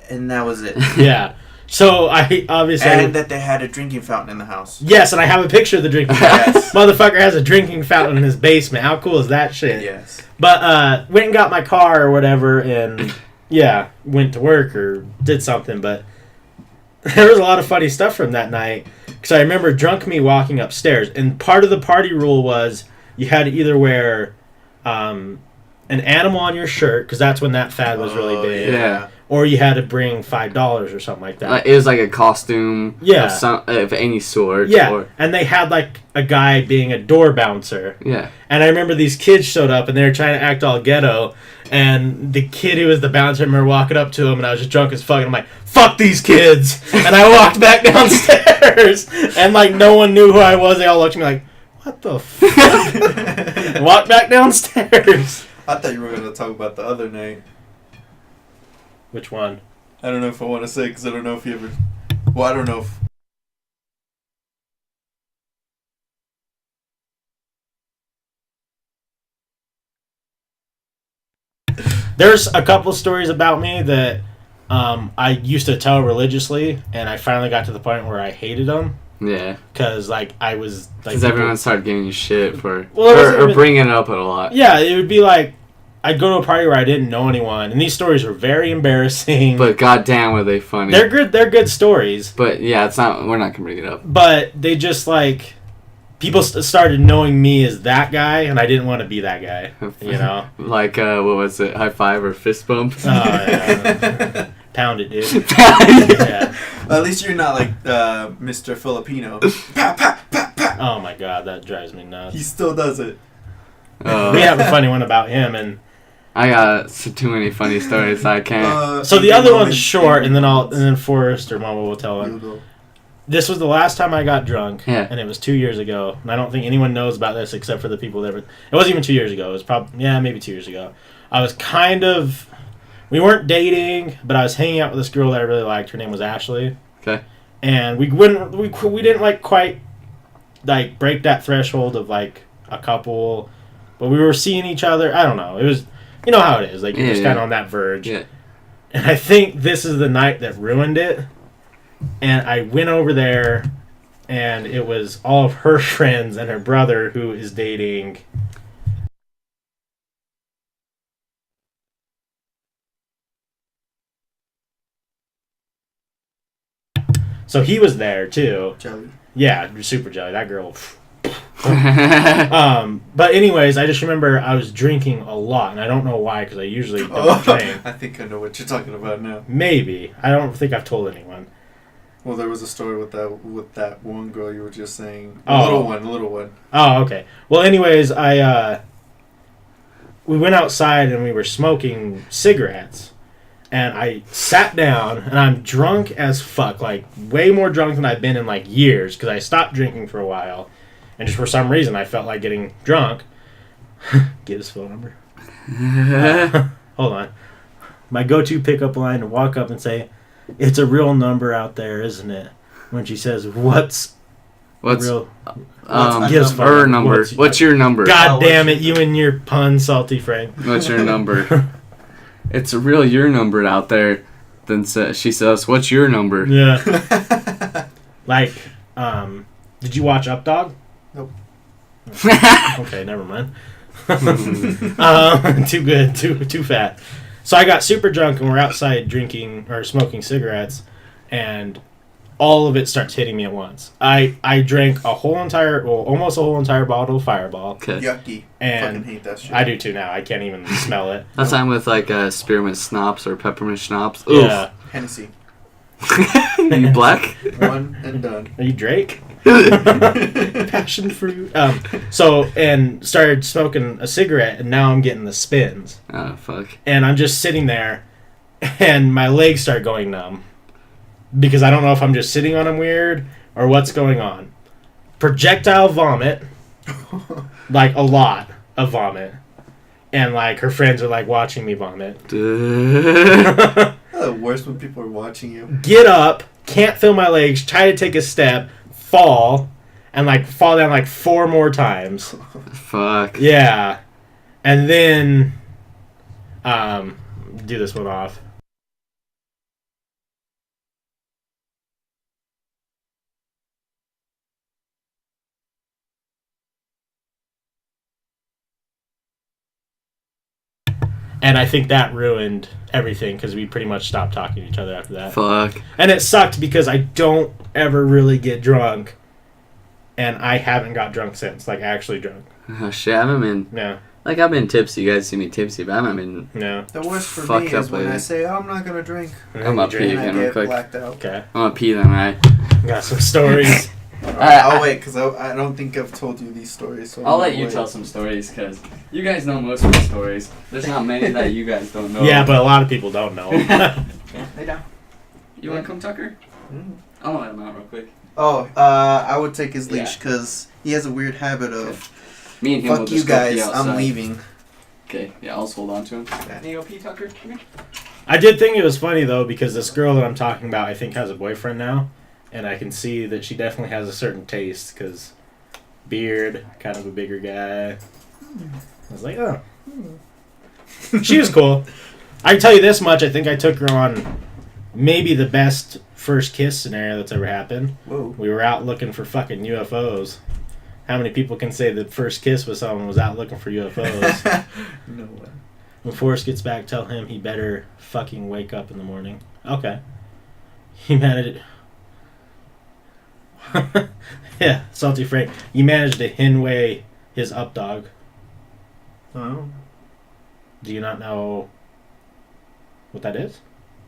And that was it. Yeah. So I obviously... And that they had a drinking fountain in the house. Yes, and I have a picture of the drinking fountain. Yes. Motherfucker has a drinking fountain in his basement. How cool is that shit? Yes. But went and got my car or whatever and... Yeah, went to work or did something, but there was a lot of funny stuff from that night. Because I remember drunk me walking upstairs, and part of the party rule was you had to either wear an animal on your shirt, because that's when that fad was really big. Yeah. Or you had to bring $5 or something like that. It was like a costume of any sort. Yeah, and they had like a guy being a door bouncer. Yeah. And I remember these kids showed up, and they were trying to act all ghetto. And the kid who was the bouncer, I remember walking up to him, and I was just drunk as fuck. And I'm like, fuck these kids! And I walked back downstairs, and like no one knew who I was. They all looked at me like, what the fuck? And walked back downstairs. I thought you were going to talk about the other night. Which one? I don't know if I want to say because I don't know if you ever... Well, I don't know if... There's a couple stories about me that I used to tell religiously, and I finally got to the point where I hated them. Yeah. Because, like, I was... Because everyone started giving you shit for... Well, or bringing it up a lot. Yeah, it would be like... I'd go to a party where I didn't know anyone, and these stories were very embarrassing. But goddamn, were they funny? They're good. They're good stories. But yeah, it's not. We're not gonna bring it up. But they just like people started knowing me as that guy, and I didn't want to be that guy. You know, like what was it? High five or fist bump? Oh yeah, pound it, dude. Yeah. Well, at least you're not like Mr. Filipino. Pa, pa, pa, pa. Oh my god, that drives me nuts. He still does it. We have a funny one about him and. I got too many funny stories. I can't. So the other one's short, and then Forrest or Mama will tell him. This was the last time I got drunk, and it was 2 years ago. And I don't think anyone knows about this except for the people that. It wasn't even 2 years ago. It was probably maybe 2 years ago. I was we weren't dating, but I was hanging out with this girl that I really liked. Her name was Ashley. Okay. And we didn't like quite like break that threshold of like a couple, but we were seeing each other. I don't know. It was. You know how it is. Like, you're just kind of on that verge. Yeah. And I think this is the night that ruined it. And I went over there, and it was all of her friends and her brother who is dating... So he was there, too. Jelly. Yeah, super jelly. That girl... But anyways, I just remember I was drinking a lot, and I don't know why, because I usually don't drink. I think I know what you're talking about now. Maybe. I don't think I've told anyone. Well, there was a story with that one girl you were just saying. Little one. Oh, okay. Well, anyways, we went outside and we were smoking cigarettes. And I sat down, and I'm drunk as fuck. Like, way more drunk than I've been in, like, years. Because I stopped drinking for a while. And just for some reason, I felt like getting drunk. Get his phone number. Hold on. My go-to pickup line to walk up and say, "It's a real number out there, isn't it?" When she says, "What's real?" Her number. What's your number? God damn it, you and your pun, Salty Frank. What's your number? It's a real your number out there. Then she says, "What's your number?" Yeah. Like, did you watch Up Dog? Nope. Okay, never mind. Too good, too fat. So I got super drunk and we're outside drinking or smoking cigarettes, and all of it starts hitting me at once. I drank almost a whole entire bottle of Fireball. Okay. Yucky. And fucking hate that shit. I do too now. I can't even smell it. That's time with like spearmint schnapps or peppermint schnapps. Yeah. Hennessy. You black? One and done. Are you Drake? Passion fruit. And started smoking a cigarette, and now I'm getting the spins. Oh, fuck. And I'm just sitting there, and my legs start going numb. Because I don't know if I'm just sitting on them weird, or what's going on. Projectile vomit. Like, a lot of vomit. And, like, her friends are, like, watching me vomit. The worst when people are watching you. Get up, can't feel my legs, try to take a step, fall, and like fall down like 4 more times. Fuck. Yeah. And then do this one off. And I think that ruined everything because we pretty much stopped talking to each other after that. Fuck. And it sucked because I don't ever really get drunk. And I haven't got drunk since. Like, actually drunk. Oh, shit, I haven't been... No. Like, I've been tipsy. You guys see me tipsy, but I haven't been... No. The worst for Fucked me up is when lately. I say, "Oh, I'm not going to drink." I'm up pee And I again real get quick. blacked out. Okay. I'm gonna pee then, right? Got some stories. I'll wait, because I don't think I've told you these stories. So I'll let you tell some stories, because you guys know most of the stories. There's not many that you guys don't know. Yeah, but a lot of people don't know. Lay down. You want to come, Tucker? I'll let him out real quick. Oh, I would take his Yeah. leash, because he has a weird habit of, Me and him will "Fuck you just go pee guys, outside. I'm leaving." Okay, yeah, I'll just hold on to him. Can you go pee, Tucker? Come here. I did think it was funny, though, because this girl that I'm talking about, I think, has a boyfriend now. And I can see that she definitely has a certain taste, because beard, kind of a bigger guy. I was like, oh. She was cool. I can tell you this much, I think I took her on maybe the best first kiss scenario that's ever happened. Whoa. We were out looking for fucking UFOs. How many people can say the first kiss with someone was out looking for UFOs? No way. When Forrest gets back, tell him he better fucking wake up in the morning. Okay. He managed... Yeah, Salty Frank. You managed to Hinway his up dog. Oh, Do you not know what that is?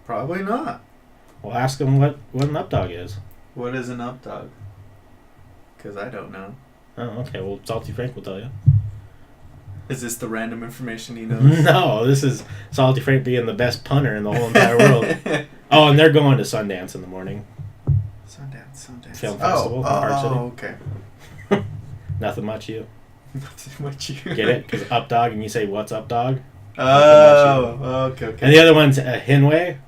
probably not. Well, ask him what an up dog is. What is an up dog? Because I don't know. Oh, okay. Well, Salty Frank will tell you. Is this the random information he knows? No, this is Salty Frank being the best punter in the whole entire world. Oh, and they're going to Sundance in the morning. Sundance. Film festival in Park City. Oh, okay. Nothing much, you. Nothing much you. Get it? Because up dog, and you say, "What's up, dog?" Oh, okay. And the other one's a Hinway,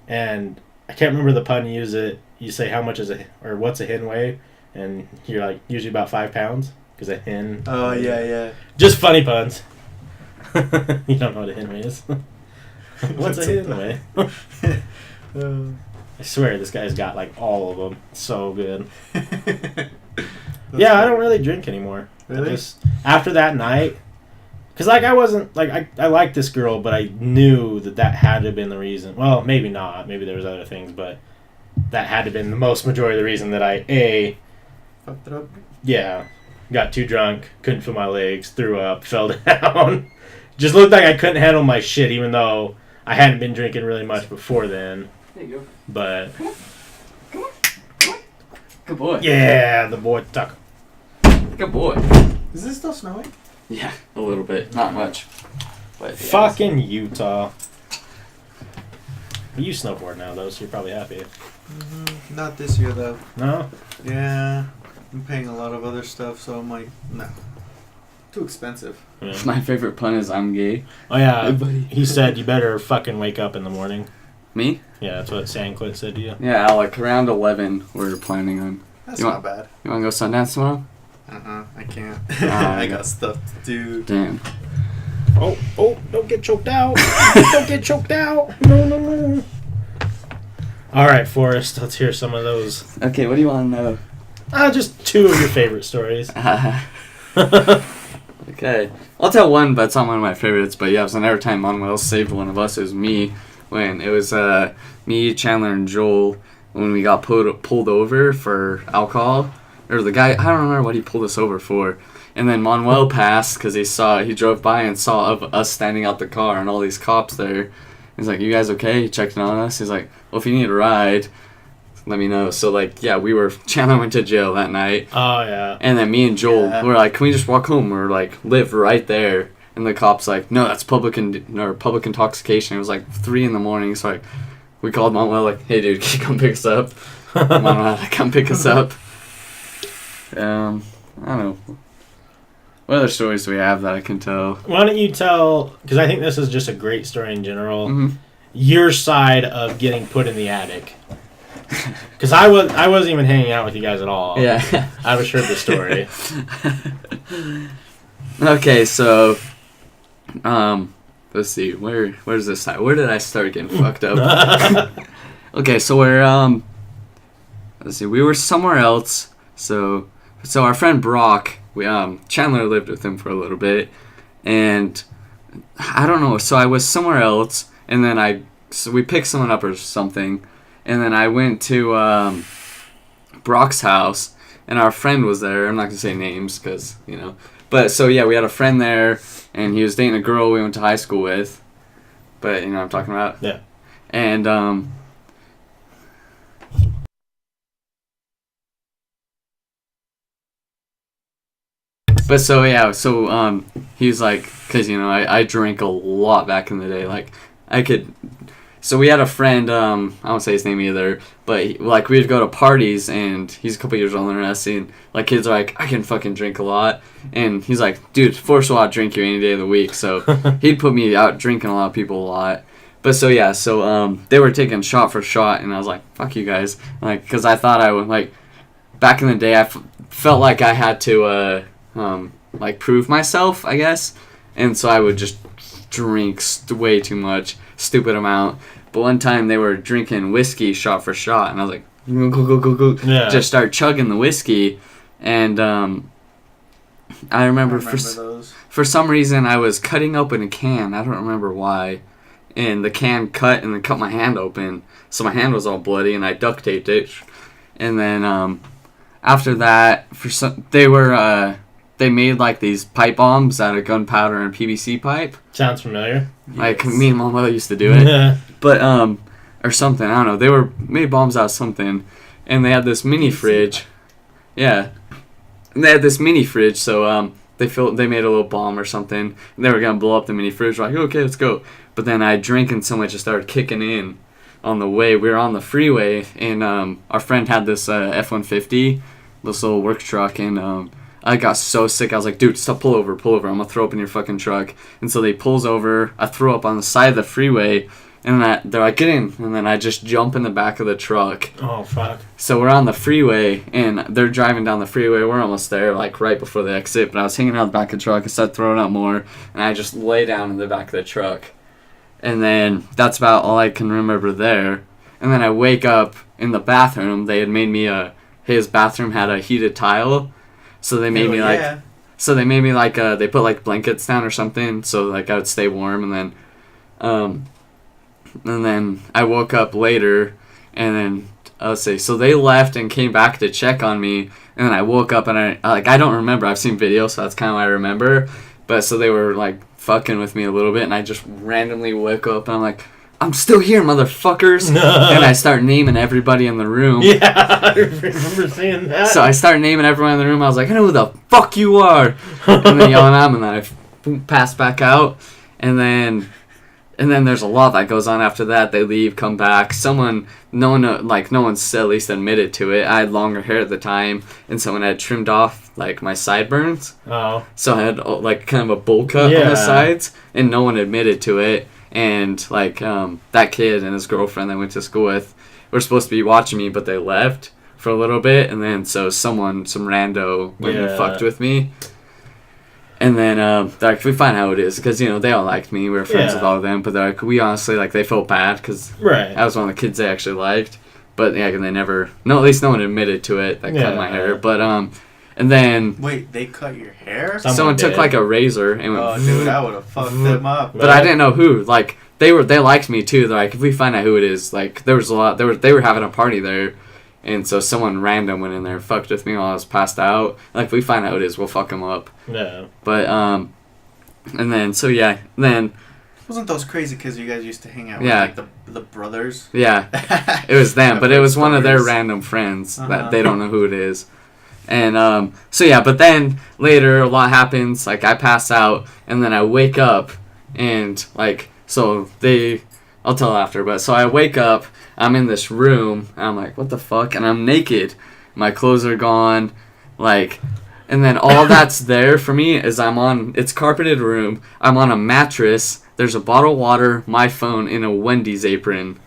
and I can't remember the pun you use. You say, "How much is or what's a Hinway?" And you're like, usually about 5 pounds, because a hen. Oh, yeah. Just funny puns. You don't know what a Hinway is. What's a Hinway? I swear this guy's got like all of them. So good. Yeah, I don't really drink anymore. Really? Just after that night, because like I wasn't like I liked this girl, but I knew that had to have been the reason. Well, maybe not. Maybe there was other things, but that had to have been the most majority of the reason that I Fucked it up. yeah, got too drunk, couldn't feel my legs, threw up, fell down. Just looked like I couldn't handle my shit, even though I hadn't been drinking really much before then. There you go. But Come on. Good boy. yeah, the boy Tucker. Good boy. Is this still snowing? Yeah, a little bit. Not much. But yeah, Fucking Utah. But you snowboard now, though, so you're probably happy. Not this year, though. No? Yeah. I'm paying a lot of other stuff, so I'm like, no. Too expensive. Yeah. My favorite pun is I'm gay. Oh, yeah. Hey, buddy. He said you better fucking wake up in the morning. Me? Yeah, that's what Sandcliffe said to you. Yeah, Alec, around 11 we're planning on. That's You not bad. You want to go Sundance tomorrow? I can't. I got stuff to do. Damn. Oh, don't get choked out. Don't get choked out. No. All right, Forrest, let's hear some of those. Okay, what do you want to know? Just 2 of your favorite stories. Okay. I'll tell one, but it's not one of my favorites. But yeah, so every time Manuel saved one of us, it was me. When it was me, Chandler, and Joel, when we got pulled over for alcohol. Or the guy, I don't remember what he pulled us over for. And then Manuel passed because he drove by and saw us standing out the car and all these cops there. He's like, you guys okay? He checked on us. He's like, well, if you need a ride, let me know. So, like, yeah, Chandler went to jail that night. Oh, yeah. And then me and Joel were like, can we just walk home? We're like, live right there. And the cop's like, no, that's public intoxication. It was like 3 a.m. So, like, we called Manuel, like, hey, dude, can you come pick us up? Manuel had to come pick us up. I don't know. What other stories do we have that I can tell? Why don't you tell, because I think this is just a great story in general, Mm-hmm. your side of getting put in the attic. Because I wasn't even hanging out with you guys at all. Yeah. I was heard the story. Okay, so, let's see, where's this side? Where did I start getting fucked up? Okay, so let's see, we were somewhere else, so our friend Brock, Chandler lived with him for a little bit, and I don't know, so I was somewhere else, and then so we picked someone up or something, and then I went to Brock's house, and our friend was there. I'm not going to say names because, but so yeah, we had a friend there, and he was dating a girl we went to high school with, but you know what I'm talking about? Yeah. And but so yeah, so he was like, because I drank a lot back in the day, like I could. So we had a friend, I won't say his name either, but we'd go to parties, and he's a couple years older than us, and like kids are like, I can fucking drink a lot, and he's like, dude, Forrest will outdrink you any day of the week, so he'd put me out drinking a lot of people a lot. But so yeah, so they were taking shot for shot, and I was like, fuck you guys, like, because I thought I would, like, back in the day, I felt like I had to, like, prove myself, I guess, and so I would just drink way too much, stupid amount. But one time they were drinking whiskey shot for shot, and I was like, go. Yeah. Just start chugging the whiskey, and I remember for some reason I was cutting open a can. I don't remember why, and the can cut and then cut my hand open, so my hand was all bloody, and I duct taped it, and then after that, they made like these pipe bombs out of gunpowder and PVC pipe. Sounds familiar. Like me and my mother used to do it. Yeah. But or something, I don't know. They were made bombs out of something, and they had this mini fridge. Yeah, and they had this mini fridge, so they made a little bomb or something. And they were gonna blow up the mini fridge. We're like, okay, let's go. But then I drank in so much it started kicking in. On the way, we were on the freeway, and our friend had this F-150, this little work truck, and I got so sick. I was like, dude, stop, pull over. I'm gonna throw up in your fucking truck. And so they pulls over. I throw up on the side of the freeway, and they're like, get in. And then I just jump in the back of the truck. Oh, fuck. So we're on the freeway, and they're driving down the freeway. We're almost there, like right before the exit. But I was hanging out the back of the truck. I started throwing up more, and I just lay down in the back of the truck. And then that's about all I can remember there. And then I wake up in the bathroom. They had made me his bathroom had a heated tile. So they made me like, they put like blankets down or something, so like I would stay warm, and then I woke up later, and then let's see, so they left and came back to check on me, and then I woke up and I don't remember. I've seen videos, so that's kind of what I remember, but so they were like fucking with me a little bit, and I just randomly woke up and I'm like, I'm still here, motherfuckers. And I start naming everybody in the room. Yeah, I remember seeing that. So I start naming everyone in the room. I was like, I know who the fuck you are. And then yelling at them, and then I passed back out. And then And then there's a lot that goes on after that. They leave, come back. No one's at least admitted to it. I had longer hair at the time, and someone had trimmed off, like, my sideburns. Oh. So I had, like, kind of a bowl cut on the sides, and no one admitted to it. And, like, that kid and his girlfriend that I went to school with were supposed to be watching me, but they left for a little bit. And then, so some rando went and fucked with me. And then, they're like, we find out how it is, because, they all liked me. We were friends with all of them. But they're like, we honestly, like, they felt bad, because I was one of the kids they actually liked. But, yeah, and they never, at least no one admitted to it, that cut my hair. But, and then... Wait, they cut your hair? Someone took, like, a razor and went... Oh, dude, I would have fucked them up. But I didn't know who. Like, they liked me, too. They're like, if we find out who it is, like, there was a lot... They were having a party there. And so someone random went in there and fucked with me while I was passed out. Like, if we find out who it is, we'll fuck them up. Yeah. But, and then, so yeah, then... Wasn't those crazy kids you guys used to hang out with, like, the brothers? Yeah. It was them, but it was one of their random friends that they don't know who it is. And, so yeah, but then later a lot happens. Like, I pass out, and then I wake up, and, like, so I'll tell after, but so I wake up, I'm in this room, and I'm like, what the fuck? And I'm naked. My clothes are gone. Like, and then all that's there for me is it's carpeted room. I'm on a mattress. There's a bottle of water, my phone, in a Wendy's apron.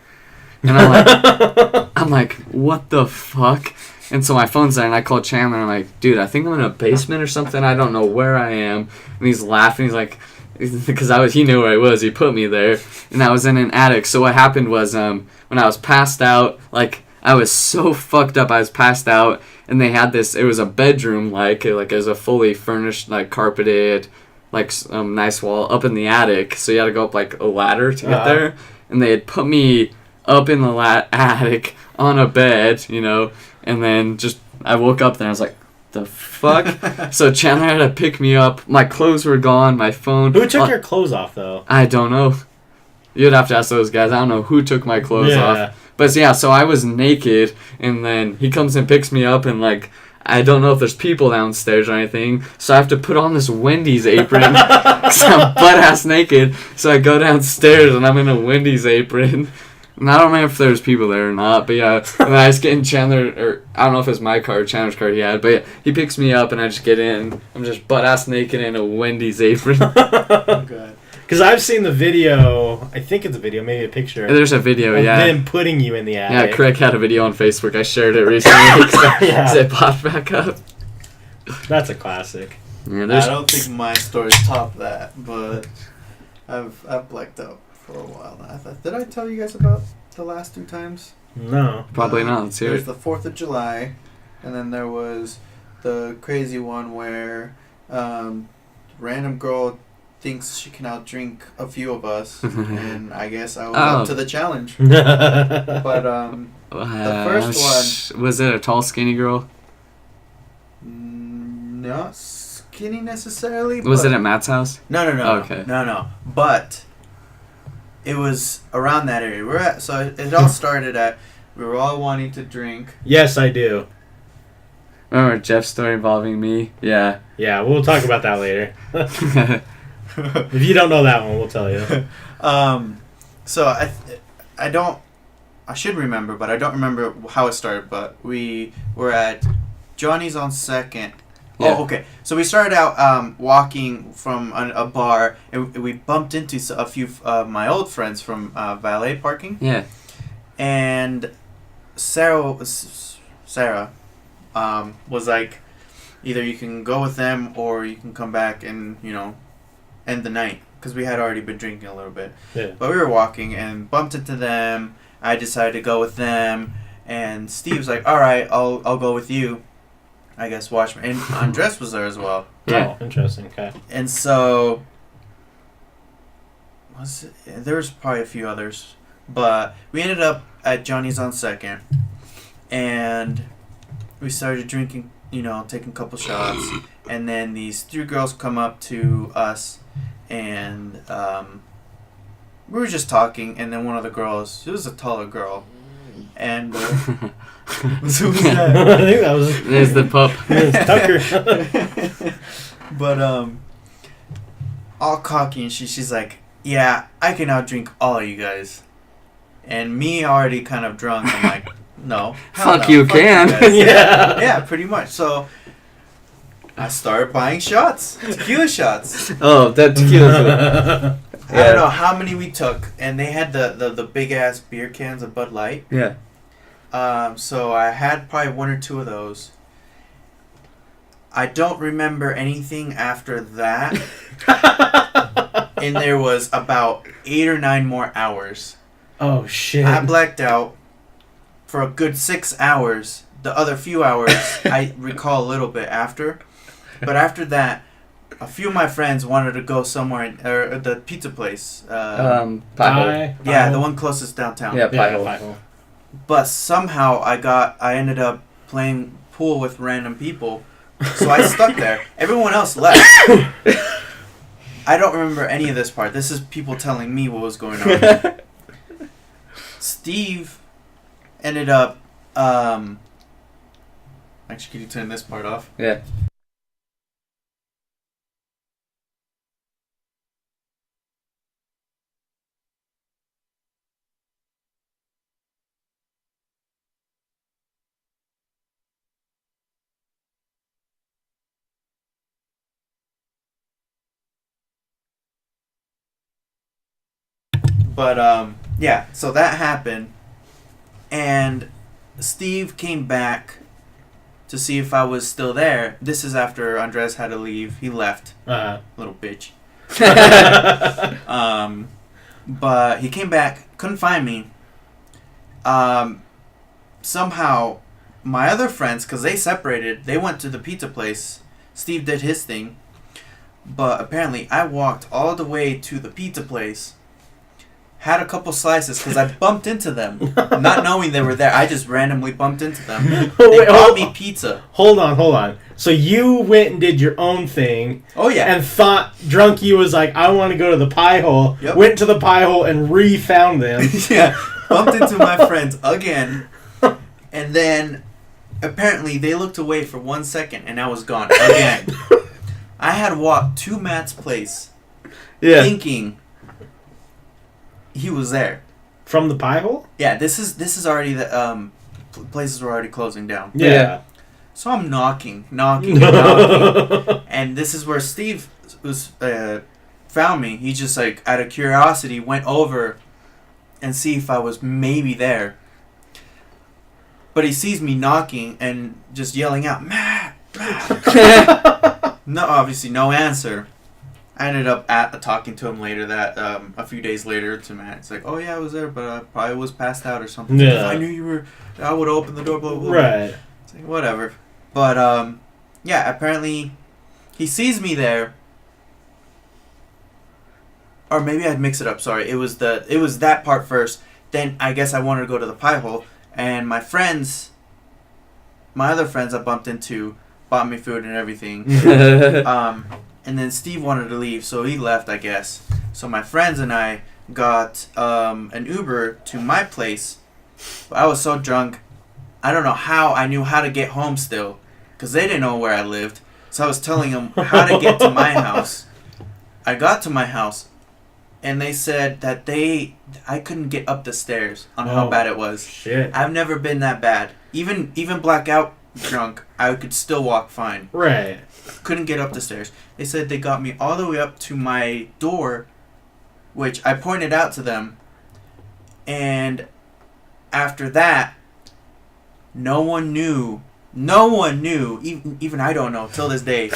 And I'm like, what the fuck? And so my phone's there, and I call Chandler, and I'm like, dude, I think I'm in a basement or something. I don't know where I am. And he's laughing. He's like, because he knew where I was. He put me there, and I was in an attic. So what happened was, when I was passed out, like, I was so fucked up. I was passed out, and they had this. It was a bedroom, like it was a fully furnished, like, carpeted, like, nice wall up in the attic. So you had to go up, like, a ladder to get there, and they had put me up in the attic on a bed, and then I woke up there. And I was like, the fuck? So Chandler had to pick me up. My clothes were gone. My phone. Who took your clothes off, though? I don't know. You'd have to ask those guys. I don't know who took my clothes off. But yeah, so I was naked, and then he comes and picks me up, and, like, I don't know if there's people downstairs or anything, so I have to put on this Wendy's apron because I'm butt-ass naked. So I go downstairs, and I'm in a Wendy's apron. And I don't remember if there's people there or not, but yeah. And then I just get in Chandler, or I don't know if it's my car or Chandler's car he had, but yeah, he picks me up, and I just get in. I'm just butt-ass naked in a Wendy's apron. Oh, God. Because I've seen the video, I think it's a video, maybe a picture. There's a video, of yeah. them putting you in the attic. Yeah, Craig had a video on Facebook. I shared it recently. It popped back up. That's a classic. Yeah, I don't think my stories top that, but I've blacked out for a while now. Did I tell you guys about the last 2 times? No. Probably not. Let's hear it. There's the 4th of July, and then there was the crazy one where random girl thinks she can outdrink a few of us, and I guess I was up to the challenge. But the first one... Was it a tall, skinny girl? Not skinny necessarily. Was it at Matt's house? No. Okay. No. But it was around that area. So it all started at, we were all wanting to drink. Yes, I do. Remember Jeff's story involving me? Yeah. Yeah, we'll talk about that later. If you don't know that one, we'll tell you. So I should remember, but I don't remember how it started. But we were at Johnny's on 2nd. Yeah. Oh, okay. So we started out walking from a bar, and we bumped into a few of my old friends from valet parking. Yeah. And Sarah was like, either you can go with them or you can come back and, end the night, because we had already been drinking a little bit. Yeah. But we were walking and bumped into them. I decided to go with them, and Steve's like, all right, I'll go with you. I guess watch me. And Andres was there as well. Yeah. Oh, interesting. Okay. And so there was probably a few others, but we ended up at Johnny's on 2nd, and we started drinking, taking a couple shots, and then these 3 girls come up to us, and we were just talking, and then one of the girls, she was a taller girl, and who was that? I think that was... There's the pup. Tucker. But all cocky, and she's like, yeah, I can outdrink all of you guys. And me already kind of drunk, I'm like, no. hell Fuck no, you can. guys. Yeah. Yeah, pretty much. So I started buying shots, tequila shots. Oh, that tequila. I don't know how many we took, and they had the big ass beer cans of Bud Light. Yeah. So I had probably 1 or 2 of those. I don't remember anything after that. And there was about 8 or 9 more hours. Oh shit! I blacked out for a good 6 hours. The other few hours I recall a little bit after, but after that, a few of my friends wanted to go somewhere, or the pizza place. Pie. Yeah, the one closest downtown. Yeah, Pie pie. hole. But somehow I ended up playing pool with random people, so I stuck there. Everyone else left. I don't remember any of this part. This is people telling me what was going on. Steve ended up. Actually, can you turn this part off? Yeah. But yeah. So that happened, and Steve came back to see if I was still there. This is after Andres had to leave. He left. Little bitch. But he came back, couldn't find me. Somehow, my other friends, because they separated, they went to the pizza place. Steve did his thing. But apparently, I walked all the way to the pizza place, had a couple slices, because I bumped into them. Not knowing they were there, I just randomly bumped into them. They bought me pizza. Hold on. So you went and did your own thing. Oh, yeah. And thought Drunky was like, I want to go to the pie hole. Yep. Went to the pie hole and re-found them. Yeah. Bumped into my friends again. And then, apparently, they looked away for 1 second, and I was gone again. I had walked to Matt's place, thinking he was there. From the pie hole? Yeah, this is already the places were already closing down. Yeah. So I'm knocking, and this is where Steve was found me. He just like out of curiosity went over and see if I was maybe there. But he sees me knocking and just yelling out, Matt, Matt. No, obviously no answer. I ended up talking to him later a few days later to Matt. It's like, oh yeah, I was there, but I probably was passed out or something. Yeah. If I knew you were, I would have opened the door, blah, blah, blah. Right. It's like, whatever. But, yeah, apparently he sees me there. Or maybe I'd mix it up, sorry. It was that part first. Then I guess I wanted to go to the pie hole. And my other friends I bumped into, bought me food and everything. And then Steve wanted to leave, so he left, I guess. So my friends and I got an Uber to my place. But I was so drunk, I don't know how I knew how to get home still. Because they didn't know where I lived. So I was telling them how to get to my house. I got to my house, and they said that I couldn't get up the stairs on how bad it was. Shit. I've never been that bad. Even blackout drunk, I could still walk fine. Right. Couldn't get up the stairs. They said they got me all the way up to my door, which I pointed out to them. And after that, no one knew, even I don't know till this day,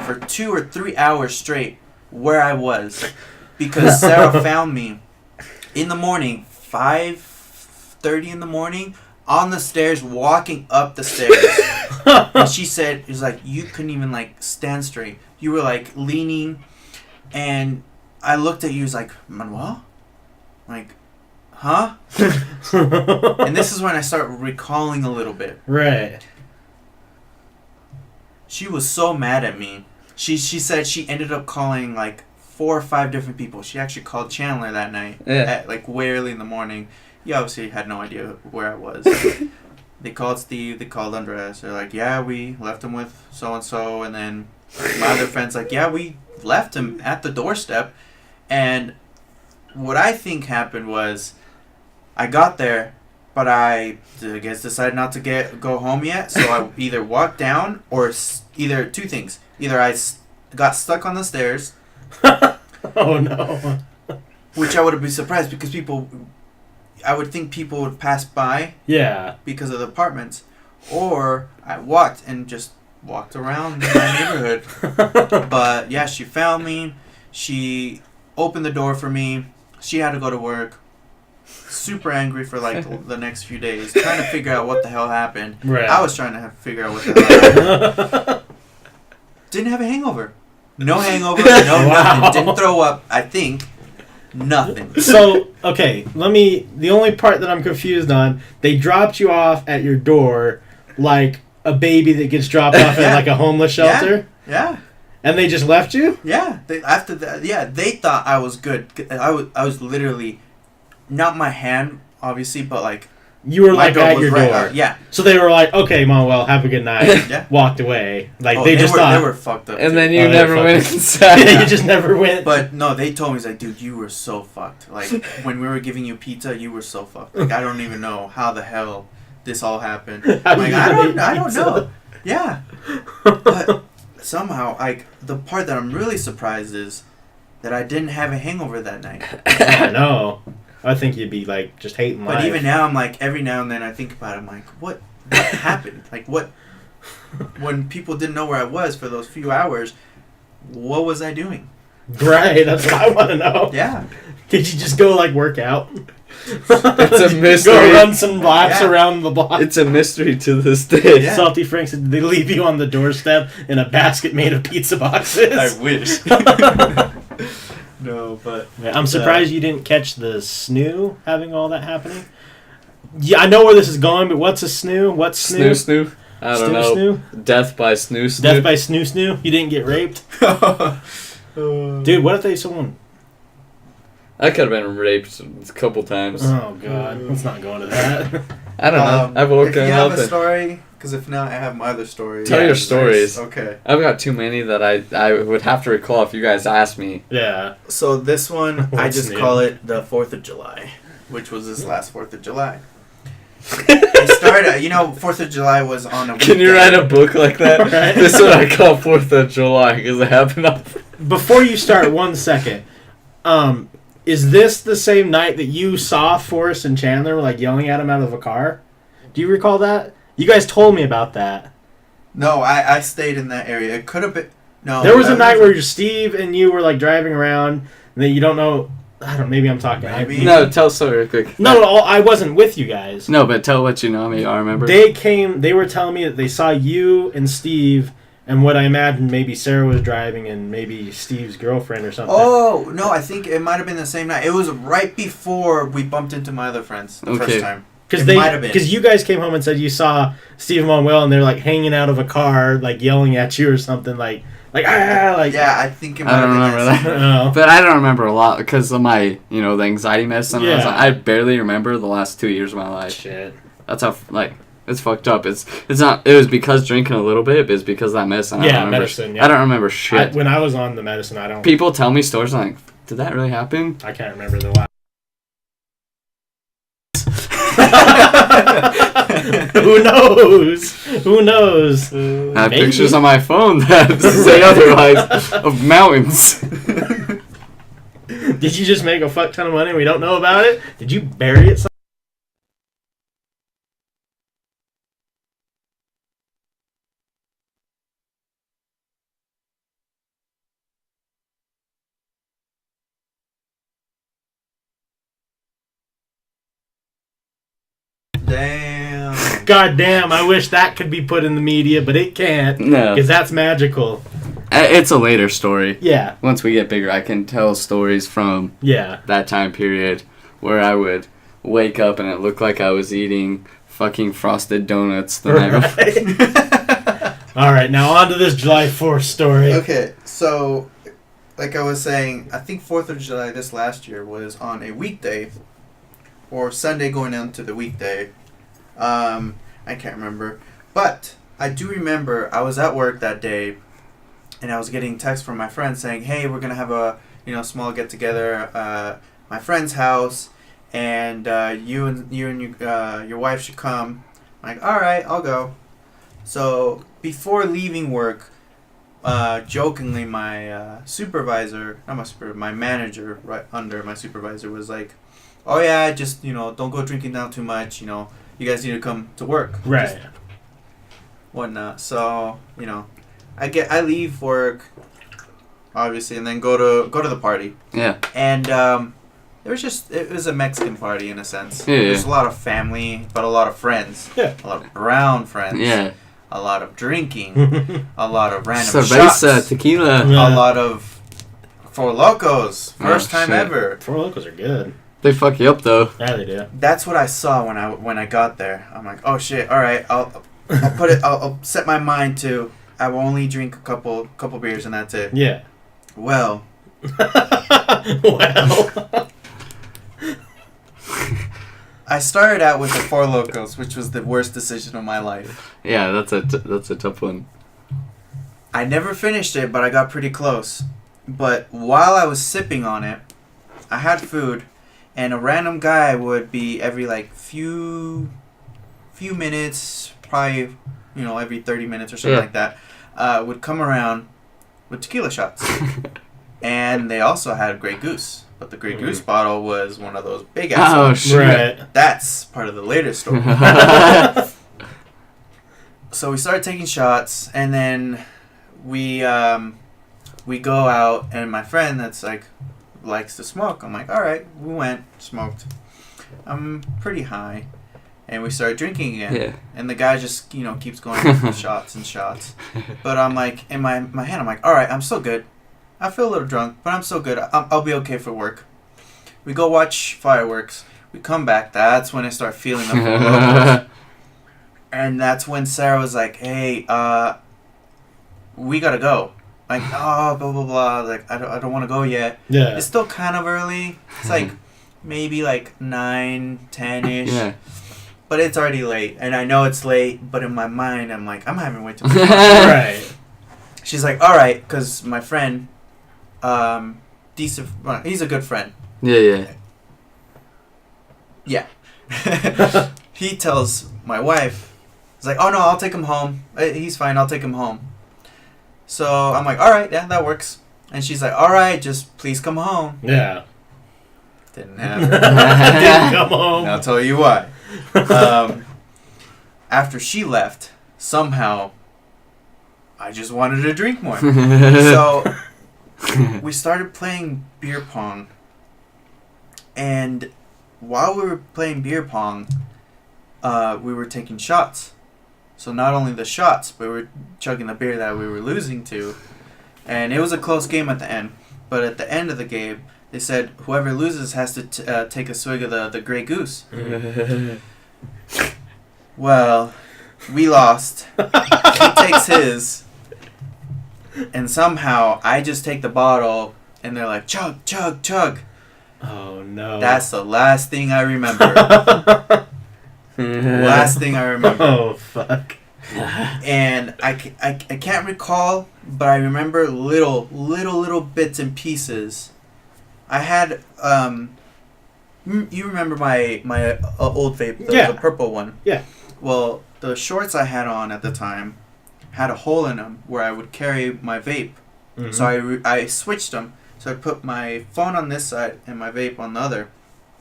for 2 or 3 hours straight where I was. Because Sarah found me in the morning, 5:30 in the morning, on the stairs, walking up the stairs. And she said, it was like, you couldn't even like stand straight. You were like leaning. And I looked at you, was like, Manuel? Like, huh? And this is when I start recalling a little bit. Right. She was so mad at me. She said she ended up calling like 4 or 5 different people. She actually called Chandler that night at like way early in the morning. He obviously had no idea where I was. They called Steve. They called Andres. They're like, yeah, we left him with so-and-so. And then my other friend's like, yeah, we left him at the doorstep. And what I think happened was I got there, but I guess decided not to go home yet. So I either walked down or either two things. Either I got stuck on the stairs. Oh no. Which I would be surprised because I would think people would pass by. Yeah. Because of the apartments. Or I walked around my neighborhood. But yeah, she found me. She opened the door for me. She had to go to work. Super angry for like the next few days. Trying to figure out what the hell happened. Right. I was trying to figure out what the hell happened. Didn't have a hangover. No hangover. No nothing. Didn't throw up. I think. Nothing. So, okay, the only part that I'm confused on, they dropped you off at your door like a baby that gets dropped off at like a homeless shelter? Yeah. And they just left you? Yeah. After that, they thought I was good. I was literally, not my hand, obviously, but like, you were like at your door. Yeah. So they were like, okay, Manuel, have a good night. Yeah. Walked away. Like they just thought they were fucked up. And too. then you never went inside. Yeah, you just never went. But no, they told me, it's like, dude, you were so fucked. Like when we were giving you pizza, you were so fucked. Like I don't even know how the hell this all happened. I'm like I don't know. Yeah. But somehow, like the part that I'm really surprised is that I didn't have a hangover that night. I know. I think you'd be like just hating life. But even now, I'm like, every now and then I think about it. I'm like, what happened? Like, what? When people didn't know where I was for those few hours, what was I doing? Right, that's what I want to know. Yeah. Did you just go like work out? It's a mystery. Go run some laps around the block. It's a mystery to this day. Yeah. Salty Franks, did they leave you on the doorstep in a basket made of pizza boxes? I wish. No, but I'm surprised you didn't catch the snoo having all that happening. Yeah, I know where this is going, but what's a snoo? What's snoo? Snoo? I don't know. Snoo? Death by snoo. Death by snoo? You didn't get raped? Dude, what if someone... I could have been raped a couple times. Oh, God. Let's not go into that. I don't know. I've woken up. If you have a and... story, because if not, I have my other story. Tell your stories. Okay. I've got too many that I would have to recall if you guys asked me. Yeah. So this one, I What's just new? call it the 4th of July, which was this last 4th of July. It started, 4th of July was on a weekday. Can you write a book like that? Right. This is what I call 4th of July because it happened on... Before you start, 1 second. Is this the same night that you saw Forrest and Chandler like yelling at him out of a car? Do you recall that? You guys told me about that. No, I stayed in that area. It could have been... No. There was a night where Steve and you were like driving around and then you don't know... I don't know, maybe I'm talking. Maybe. No, tell a story real quick. No, I wasn't with you guys. No, but tell what you know. Maybe I'll remember. They were telling me that they saw you and Steve and what I imagined maybe Sarah was driving and maybe Steve's girlfriend or something. Oh, no, I think it might have been the same night. It was right before we bumped into my other friends the first time. Because you guys came home and said you saw Steve and Manuel and they're like hanging out of a car, like yelling at you or something, like yeah, I think it might I don't have been remember that. But I don't remember a lot because of my, the anxiety medicine. Yeah. I barely remember the last 2 years of my life. Shit. That's how, it's fucked up. It's not, it was because drinking a little bit, but it's because of that medicine. Yeah, medicine, yeah. I don't remember shit. When I was on the medicine, I don't... People tell me stories, I'm like, did that really happen? I can't remember the last... Who knows? Who knows? I have pictures on my phone that say otherwise of mountains. Did you just make a fuck ton of money and we don't know about it? Did you bury it somewhere? Damn. God damn, I wish that could be put in the media, but it can't. No. Because that's magical. It's a later story. Yeah. Once we get bigger, I can tell stories from that time period where I would wake up and it looked like I was eating fucking frosted donuts the night before. All right, now on to this July 4th story. Okay, so like I was saying, I think 4th of July this last year was on a weekday or Sunday going into the weekday. I can't remember. But I do remember I was at work that day and I was getting texts from my friends saying, hey, we're going to have a small get-together. my friend's house, and you and your wife should come. I'm like, all right, I'll go. So before leaving work, jokingly, my my manager right under my supervisor was like, oh yeah, just don't go drinking down too much. You guys need to come to work. Right. Just whatnot. So I leave work, obviously, and then go to the party. Yeah. And it was a Mexican party in a sense. Yeah. There's a lot of family, but a lot of friends. Yeah. A lot of brown friends. Yeah. A lot of drinking. A lot of random Cerveza, shots. tequila. Yeah. A lot of Four Locos. First time shit. ever. Four Locos are good. They fuck you up though. Yeah, they do. That's what I saw when I got there. I'm like, oh shit! All right, I'll set my mind to. I will only drink a couple beers and that's it. Yeah. Well. Well. I started out with the Four Locos, which was the worst decision of my life. Yeah, that's a tough one. I never finished it, but I got pretty close. But while I was sipping on it, I had food, and a random guy would be every few minutes, probably every 30 minutes or something like that, would come around with tequila shots. And they also had Grey Goose. But the Grey Goose bottle was one of those big ass Oh ones. shit! Right. That's part of the later story. So we started taking shots, and then we go out, and my friend that's likes to smoke. I'm like, all right, we went, smoked. I'm pretty high, and we started drinking again. Yeah. And the guy just keeps going with shots and shots. But I'm like, in my hand, I'm like, all right, I'm still good. I feel a little drunk, but I'm still good. I'll be okay for work. We go watch fireworks. We come back. That's when I start feeling the Four Locos. And that's when Sarah was like, hey, we gotta go. Like, oh, blah, blah, blah. Like, I don't want to go yet. Yeah. It's still kind of early. It's maybe 9, 10-ish. Yeah. But it's already late. And I know it's late, but in my mind, I'm like, I'm having way too much fun. Right. She's like, all right, because my friend, he's a good friend. Yeah. Yeah. He tells my wife, he's like, oh no, I'll take him home. He's fine, I'll take him home. So I'm like, all right, yeah, that works. And she's like, all right, just please come home. Yeah. Didn't happen. Didn't come home. And I'll tell you why. After she left, somehow, I just wanted to drink more. So we started playing beer pong. And while we were playing beer pong, we were taking shots. So not only the shots, but we were chugging the beer that we were losing to. And it was a close game at the end. But at the end of the game, they said whoever loses has to take a swig of the Grey Goose. Well, we lost. He takes his. And somehow, I just take the bottle, and they're like, chug, chug, chug. Oh, no. That's the last thing I remember. Last thing I remember. Oh, fuck. And I can't recall, but I remember little bits and pieces. I had, you remember my old vape, the purple one? Yeah. Well, the shorts I had on at the time had a hole in them where I would carry my vape. Mm-hmm. So I switched them. So I put my phone on this side and my vape on the other,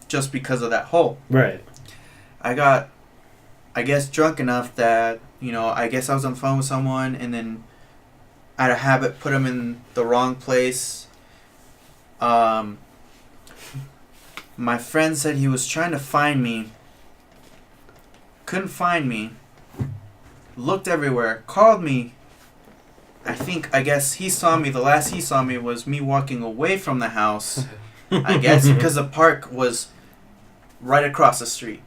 just because of that hole. Right. I got, I guess, drunk enough that, I guess I was on the phone with someone, and then out of habit put them in the wrong place. My friend said he was trying to find me. Couldn't find me. Looked everywhere. Called me. I guess he saw me. The last he saw me was me walking away from the house. I guess because the park was right across the street.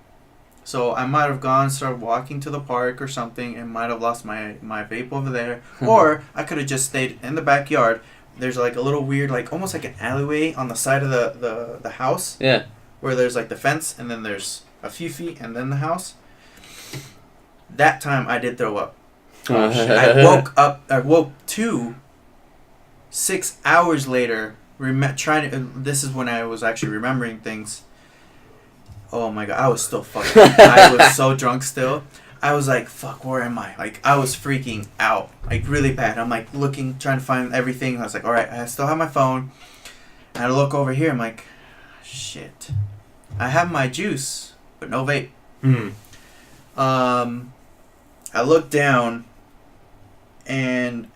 So I might have gone, started walking to the park or something, and might have lost my vape over there. Or I could have just stayed in the backyard. There's a little weird, almost like an alleyway on the side of the house. Yeah. Where there's the fence, and then there's a few feet, and then the house. That time I did throw up. I woke to 6 hours later This is when I was actually remembering things. Oh my god, I was still fucking. I was so drunk still. I was like, fuck, where am I? Like, I was freaking out, like really bad. I'm like looking, trying to find everything. I was like, all right, I still have my phone. And I look over here. I'm like, shit, I have my juice, but no vape. I look down, and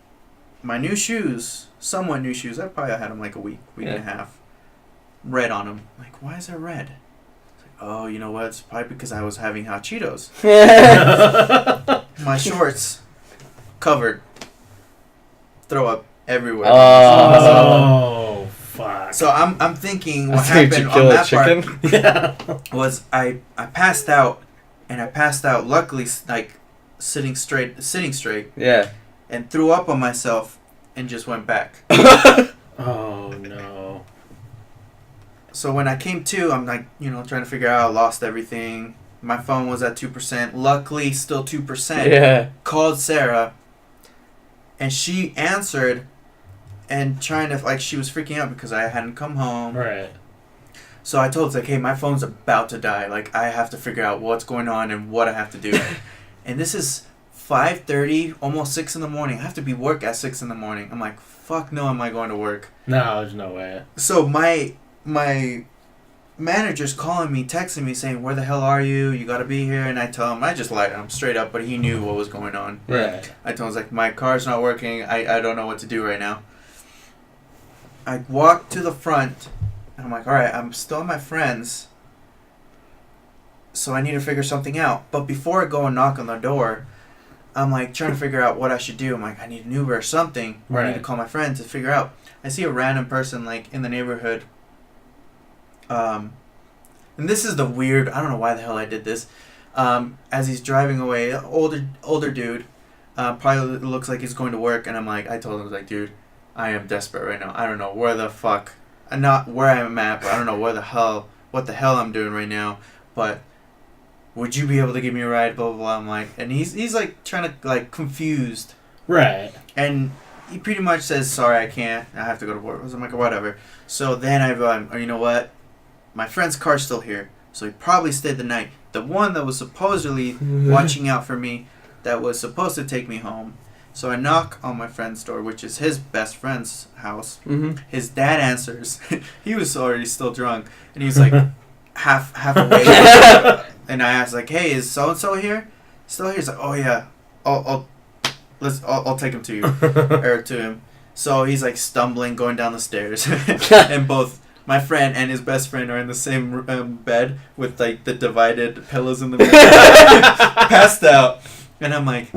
my new shoes, somewhat new shoes. I probably had them like a week and a half. Red on them. I'm like, why is there red? Oh, you know what? It's probably because I was having hot Cheetos. My shorts covered. Throw up everywhere. Oh, fuck. So I'm thinking what happened on that part was I passed out, and I passed out luckily like sitting straight. Yeah. And threw up on myself and just went back. Oh no. So when I came to, I'm like, trying to figure out, I lost everything. My phone was at 2%. Luckily, still 2%. Yeah. Called Sarah, and she answered, and trying to, like, she was freaking out because I hadn't come home. Right. So I told her, like, hey, my phone's about to die. Like, I have to figure out what's going on and what I have to do. And this is 5:30, almost 6 in the morning. I have to be work at 6 in the morning. I'm like, fuck no, am I going to work? No, there's no way. So my manager's calling me, texting me, saying, where the hell are you? You got to be here. And I tell him, I just lied to him straight up, but he knew what was going on. Right. I told him, like, my car's not working. I don't know what to do right now. I walked to the front, and I'm like, all right, I'm still at my friend's, so I need to figure something out. But before I go and knock on the door, I'm, like, trying to figure out what I should do. I'm like, I need an Uber or something. Right. I need to call my friend to figure out. I see a random person, like, in the neighborhood. And this is the weird, I don't know why the hell I did this. As he's driving away, older dude, probably looks like he's going to work, and I told him, I was like, dude, I am desperate right now. I don't know where the fuck, not where I'm at, but I don't know what the hell I'm doing right now, but would you be able to give me a ride, blah, blah, blah. I'm like, and he's like trying to, like, confused. Right. And he pretty much says, sorry, I can't, I have to go to work. I'm like, whatever. So then I go, oh, you know what? My friend's car's still here, so he probably stayed the night. The one that was supposedly watching out for me, that was supposed to take me home. So I knock on my friend's door, which is his best friend's house. Mm-hmm. His dad answers. He was already still drunk, and he was like half awake. And I asked, like, hey, is so and so here? Still here? He's like, oh yeah, I'll take him to you or to him. So he's like stumbling, going down the stairs, and both my friend and his best friend are in the same bed with, like, the divided pillows in the bed, passed out. And I'm like,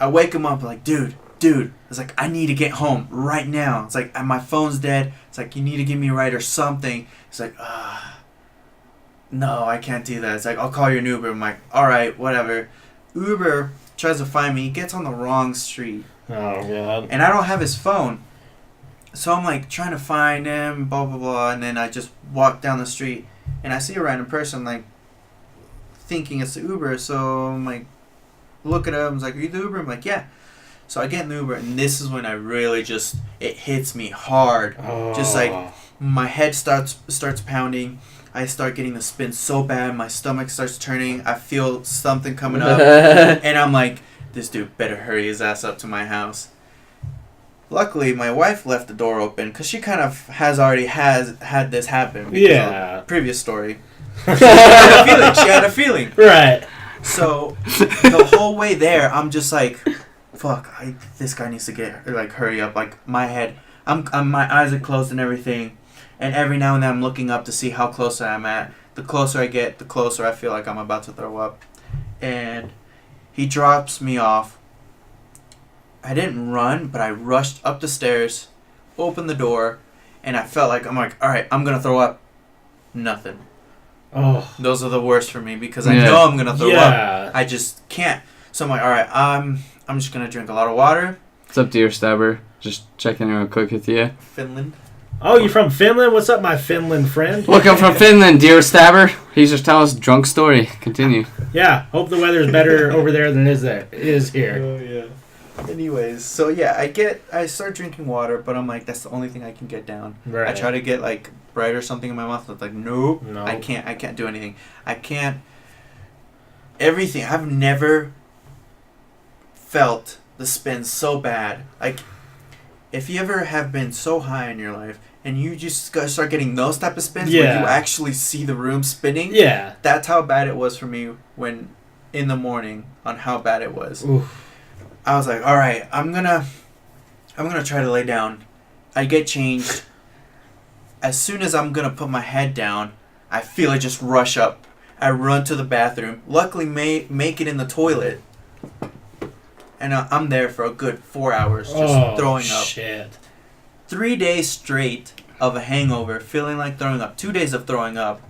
I wake him up, like, dude. I was like, I need to get home right now. It's like, my phone's dead. It's like, you need to give me a ride or something. It's like, no, I can't do that. It's like, I'll call you an Uber. I'm like, all right, whatever. Uber tries to find me. He gets on the wrong street. Oh, God. And I don't have his phone. So I'm, like, trying to find him, blah, blah, blah. And then I just walk down the street, and I see a random person, like, thinking it's the Uber. So I'm, like, look at him. I was like, are you the Uber? I'm like, yeah. So I get in the Uber, and this is when I really just, it hits me hard. Oh. Just, like, my head starts pounding. I start getting the spin so bad. My stomach starts turning. I feel something coming up. And I'm like, this dude better hurry his ass up to my house. Luckily, my wife left the door open because she kind of already had this happen. Yeah. Of the previous story. She had a feeling. Right. So the whole way there, I'm just like, fuck, this guy needs to hurry up. Like, my head, my eyes are closed and everything. And every now and then I'm looking up to see how close I am at. The closer I get, the closer I feel like I'm about to throw up. And he drops me off. I didn't run, but I rushed up the stairs, opened the door, and I felt like, I'm like, all right, I'm going to throw up. Nothing. Oh. Those are the worst for me because I know I'm going to throw up. I just can't. So I'm like, all right, I'm just going to drink a lot of water. What's up, dear Stabber? Just checking in real quick with you. Finland. Oh, you from Finland? What's up, my Finland friend? Look, I'm from Finland, dear Stabber. He's just telling us a drunk story. Continue. Yeah, hope the weather's better over there than it is here. Oh, yeah. Anyways, so yeah, I start drinking water, but I'm like, that's the only thing I can get down. Right. I try to get like bread or something in my mouth. It's like, nope, No. I can't do anything. I can't. Everything. I've never felt the spin so bad. Like, if you ever have been so high in your life and you just start getting those type of spins where you actually see the room spinning. Yeah. That's how bad it was for me when in the morning on how bad it was. Oof. I was like, all right, I'm gonna try to lay down. I get changed. As soon as I'm gonna put my head down, I feel it just rush up. I run to the bathroom. Luckily, make it in the toilet. And I'm there for a good 4 hours just throwing up. Shit. 3 days straight of a hangover, feeling like throwing up. 2 days of throwing up.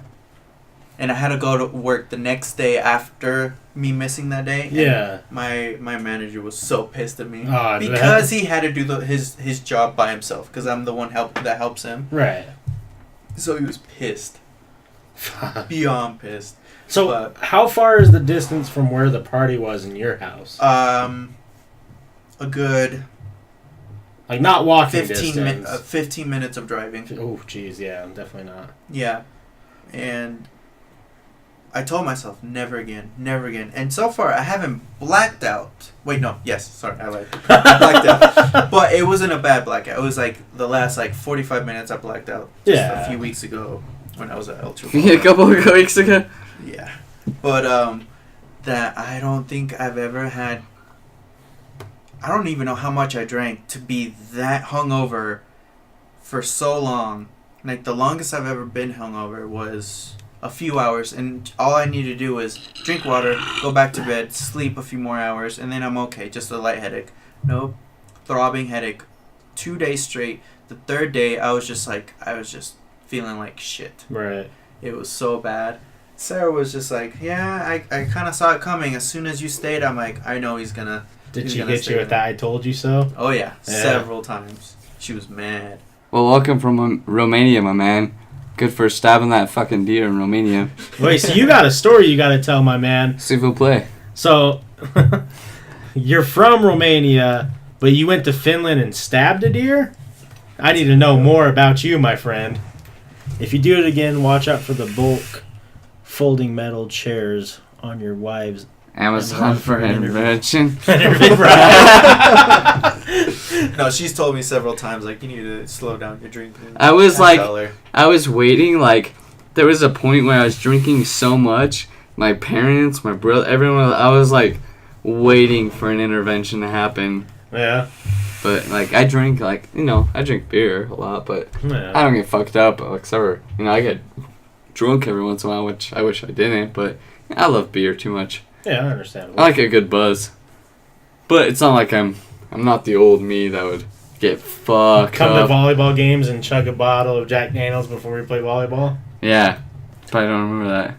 And I had to go to work the next day after me missing that day. Yeah. My manager was so pissed at me because he had to do his job by himself because I'm the one that helps him. Right. So he was pissed. Beyond pissed. So how far is the distance from where the party was in your house? A good like not walking 15 minutes of driving. Oh, jeez, yeah, definitely not. Yeah. And I told myself, never again, never again. And so far, I haven't blacked out. Wait, no, yes, sorry, I lied. I blacked out. But it wasn't a bad blackout. It was like the last 45 minutes I blacked out just a few weeks ago when I was at Ultra. A couple of weeks ago? Yeah. But that I don't think I've ever had... I don't even know how much I drank to be that hungover for so long. Like, the longest I've ever been hungover was a few hours, and all I need to do is drink water, go back to bed, sleep a few more hours, and then I'm okay. Just a light headache. Nope. Throbbing headache. 2 days straight. The third day, I was just feeling like shit. Right. It was so bad. Sarah was just like, yeah, I kind of saw it coming. As soon as you stayed, I'm like, I know he's gonna... Did she hit you with that I told you so? Oh, yeah. Several times. She was mad. Well, welcome from Romania, my man. Good for stabbing that fucking deer in Romania. Wait, so you got a story you got to tell, my man. S'il vous plaît. So, you're from Romania, but you went to Finland and stabbed a deer? I need to know more about you, my friend. If you do it again, watch out for the bulk folding metal chairs on your wife's Amazon for intervention. No, she's told me several times, like, you need to slow down your drinking. I was waiting, like, there was a point where I was drinking so much, my parents, my brother, everyone, I was, like, waiting for an intervention to happen. Yeah. But, like, I drink, like, I drink beer a lot, but I don't get fucked up, except for, I get drunk every once in a while, which I wish I didn't, but I love beer too much. Yeah, I understand. I like a good buzz. But it's not like I'm not the old me that would get fucked Come up. to volleyball games and chug a bottle of Jack Daniels before we play volleyball? Yeah. But I don't remember that.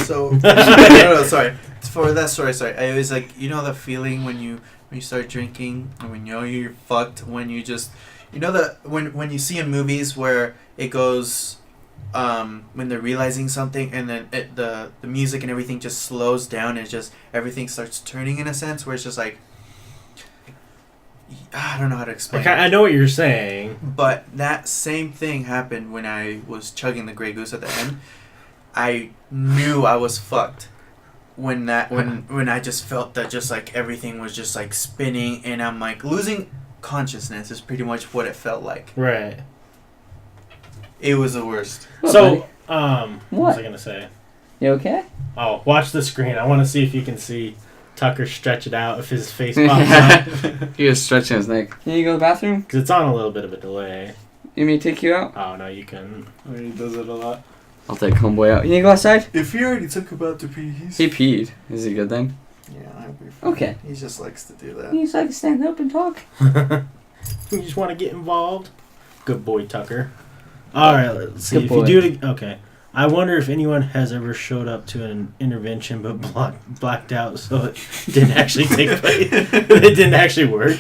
So, no, sorry. For that story, sorry. I was like, the feeling when you start drinking and when you're fucked, when you just, when you see in movies where it goes, when they're realizing something and then the music and everything just slows down and just everything starts turning in a sense where it's just like, I don't know how to explain it. I know what you're saying. But that same thing happened when I was chugging the Grey Goose at the end. I knew I was fucked when I just felt that just like everything was just like spinning and I'm like losing consciousness is pretty much what it felt like. Right. It was the worst. So, what was I gonna say? You okay? Oh, watch the screen. I want to see if you can see Tucker stretch it out if his face pops up. He was stretching his neck. Can you go to the bathroom? Because it's on a little bit of a delay. You mean take you out? Oh, no, you couldn't. He does it a lot. I'll take homeboy out. You need to go outside? If he already took about to pee, He peed. Is he good then? Yeah, I'll be fine. Okay. He just likes to do that. He just like to stand up and talk. You just want to get involved? Good boy, Tucker. Alright, let's see. Good If boy. you do it... Okay. I wonder if anyone has ever showed up to an intervention but blacked out so it didn't actually take place. It didn't actually work.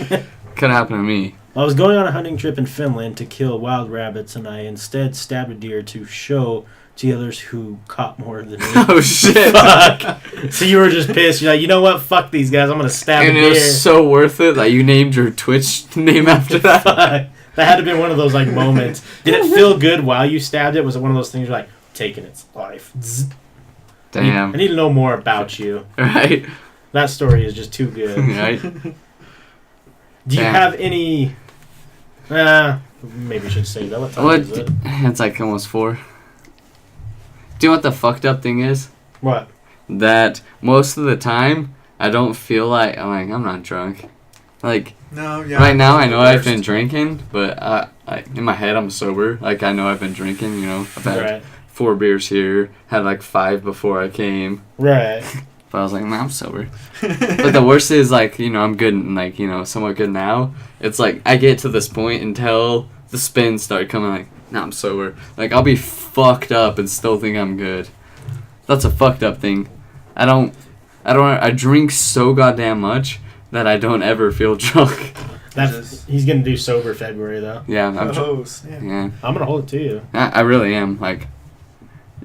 Could happen to me. I was going on a hunting trip in Finland to kill wild rabbits and I instead stabbed a deer to show to the others who caught more than me. Oh shit! Fuck. So you were just pissed. You're like, you know what? Fuck these guys. I'm gonna stab And a it deer. was so worth it that you named your Twitch name after that. Fuck. That had to be one of those like moments. Did it feel good while you stabbed it? Was it one of those things you're like taking its life? Zzz. Damn. I need to know more about you. Right. That story is just too good. Right. Do you Damn. have any? Maybe I should say that. What time What? is it? It's like almost 4. Do you know what the fucked up thing is? What? That most of the time I don't feel like I'm not drunk. Like No, yeah. right now I know I've Worst. been drinking, but in my head I'm sober. Like I know I've been drinking. You know, I've had Right. 4 beers here. Had like 5 before I came. Right. But I was like, nah, I'm sober. But the worst is like, you know, I'm good and like, you know, somewhat good now. It's like I get to this point until the spins start coming like, nah, I'm sober. Like I'll be fucked up and still think I'm good. That's a fucked up thing. I drink so goddamn much that I don't ever feel drunk. He's gonna do sober February though. Yeah, Snap. yeah. I'm gonna hold it to you. I really am. Like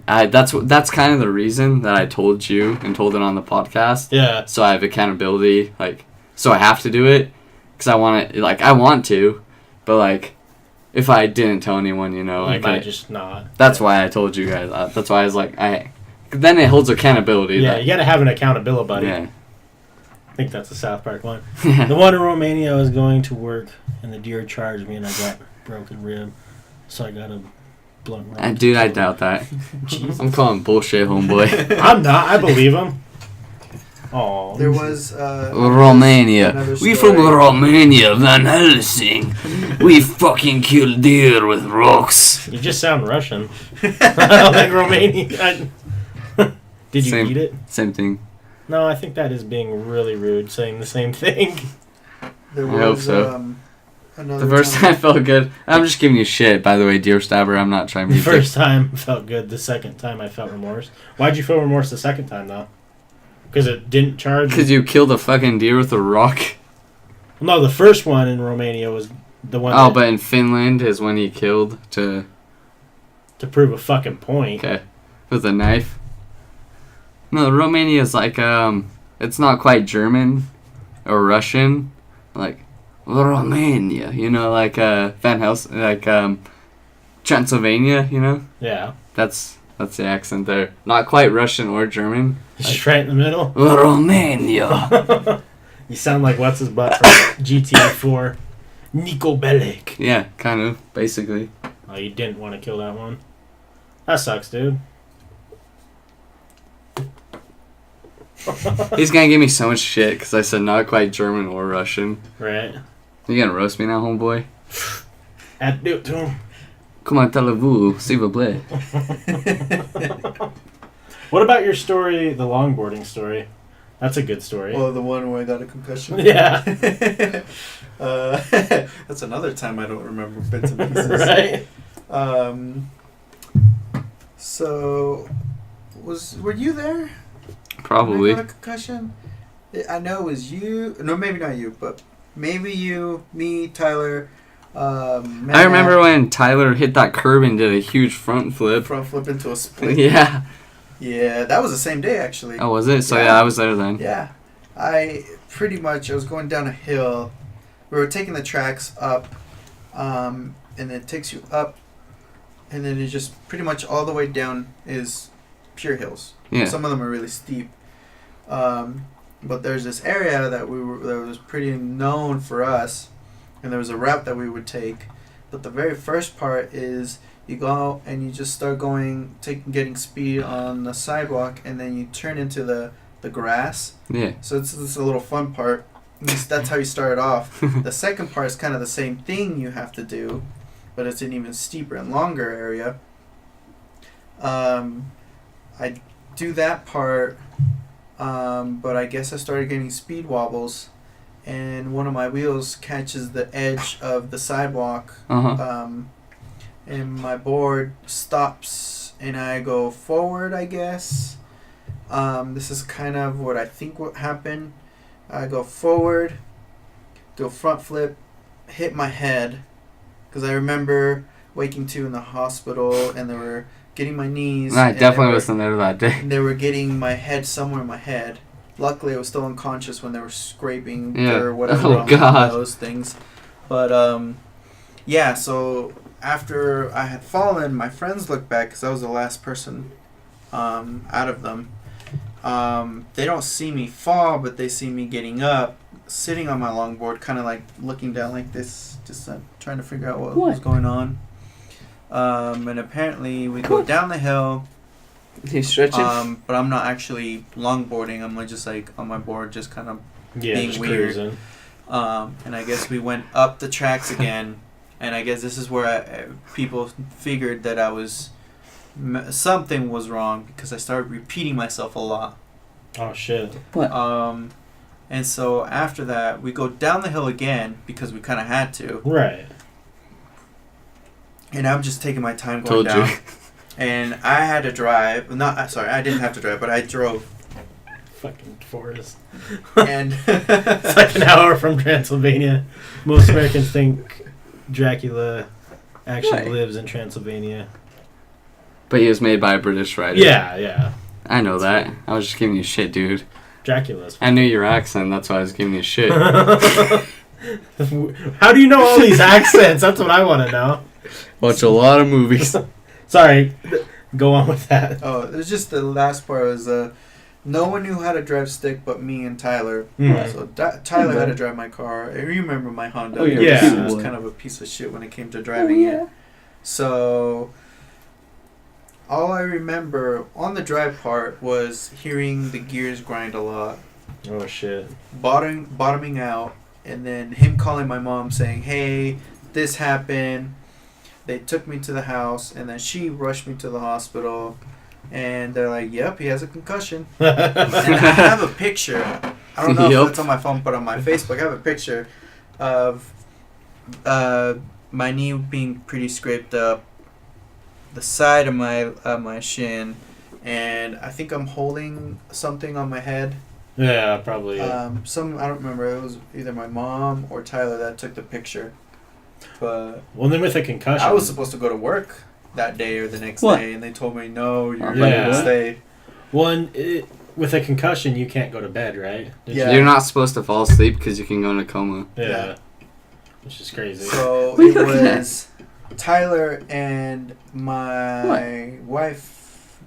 that's kind of the reason that I told you and told it on the podcast. Yeah. So I have accountability, like, so I have to do it, because I want to, like, I want to, but, like, if I didn't tell anyone, you know, You like, might just not. that's why I told you guys that. That's why I was like, then it holds accountability. Yeah, that, you gotta have an accountability buddy. yeah. I think that's the South Park one. The one in Romania, I was going to work, and the deer charged me, and I got broken rib, so I got a blunt round. Dude, I doubt that. Jesus. I'm calling bullshit, homeboy. I'm not. I believe him. Oh. There was Romania. another We story. from Romania, Van Helsing. We fucking kill deer with rocks. You just sound Russian. I don't think Romanian. Did you Same. eat it? Same thing. No, I think that is being really rude, saying the same thing. There I hope was, so. another The first time I felt good. I'm just giving you shit, by the way, deer stabber. I'm not trying to The be first time felt good. The second time I felt remorse. Why'd you feel remorse the second time though? Because it didn't charge. Because you killed a fucking deer with a rock. No, the first one in Romania was the one. Oh, but in Finland is when he killed to prove a fucking point. okay with a knife. No, Romania is like it's not quite German or Russian, like Romania. You know, like Van Helsing, like Transylvania. You know, Yeah, that's the accent there. Not quite Russian or German. just right in the middle. Romania. You sound like what's his butt from GTA 4, Nico Bellic. Yeah, kind of basically. Oh, you didn't want to kill that one. That sucks, dude. He's gonna give me so much shit because I said not quite German or Russian. Right. You gonna roast me now, homeboy? Had to do it to him. Comment allez-vous, s'il vous plaît? What about your story, the longboarding story? That's a good story. Oh, the one where I got a concussion? Yeah. That's another time I don't remember bits and pieces. Right? So, were you there? Probably. When I got a concussion? I know it was you. No, maybe not you, but maybe you, me, Tyler. Matt, I remember when Tyler hit that curb and did a huge front flip. front flip into a split. Yeah. Yeah, that was the same day actually. Oh, was it? So Yeah. yeah, I was there then. Yeah, I was going down a hill. We were taking the tracks up, and it takes you up, and then it's just pretty much all the way down is pure hills. Yeah. Some of them are really steep, but there's this area that was pretty known for us, and there was a route that we would take. But the very first part is you go and you just start getting speed on the sidewalk, and then you turn into the grass. Yeah. So it's a little fun part. At least that's how you start off. The second part is kind of the same thing you have to do, but it's an even steeper and longer area. I do that part, but I guess I started getting speed wobbles, and one of my wheels catches the edge of the sidewalk, and my board stops, and I go forward, I guess. This is kind of what I think what happened. I go forward, do a front flip, hit my head, because I remember waking to in the hospital, and there were getting my knees. I and definitely wasn't there that day. they were getting my head somewhere in my head. Luckily, I was still unconscious when they were scraping or whatever Oh, on God. those things. But yeah. So after I had fallen, my friends looked back because I was the last person out of them. They don't see me fall, but they see me getting up, sitting on my longboard, kind of like looking down like this, just trying to figure out what was going on. And apparently we go down the hill. He's stretching? But I'm not actually longboarding. I'm just like on my board, just kind of being just weird. cruising. And I guess we went up the tracks again. And I guess this is where people figured that something was wrong because I started repeating myself a lot. Oh, shit. What? And so after that, we go down the hill again because we kind of had to. Right. And I'm just taking my time going down. And I had to drive. I didn't have to drive, but I drove. Fucking forest. And it's like an hour from Transylvania. Most Americans think Dracula actually lives in Transylvania. But he was made by a British writer. Yeah. I know that. I was just giving you shit, dude. Dracula's. I knew your accent, that's why I was giving you shit. How do you know all these accents? That's what I want to know. Watch a lot of movies. Sorry, go on with that. Oh, it was just the last part was no one knew how to drive stick but me and Tyler. Mm. So Tyler had to drive my car. You remember my Honda? Oh, yeah. It was kind of a piece of shit when it came to driving it. So all I remember on the drive part was hearing the gears grind a lot. Oh shit. Bottoming out, and then him calling my mom saying, "Hey, this happened." They took me to the house, and then she rushed me to the hospital, and they're like, "Yep, he has a concussion." And I have a picture. I don't know if it's on my phone, but on my Facebook, I have a picture of my knee being pretty scraped up, the side of my shin, and I think I'm holding something on my head. Yeah, probably. I don't remember. It was either my mom or Tyler that took the picture. But then with a concussion, I was supposed to go to work that day or the next day, and they told me no, you're going to stay. Well, with a concussion, you can't go to bed, right? You're not supposed to fall asleep because you can go in a coma. Yeah. Which is crazy. So it was Tyler and my wife,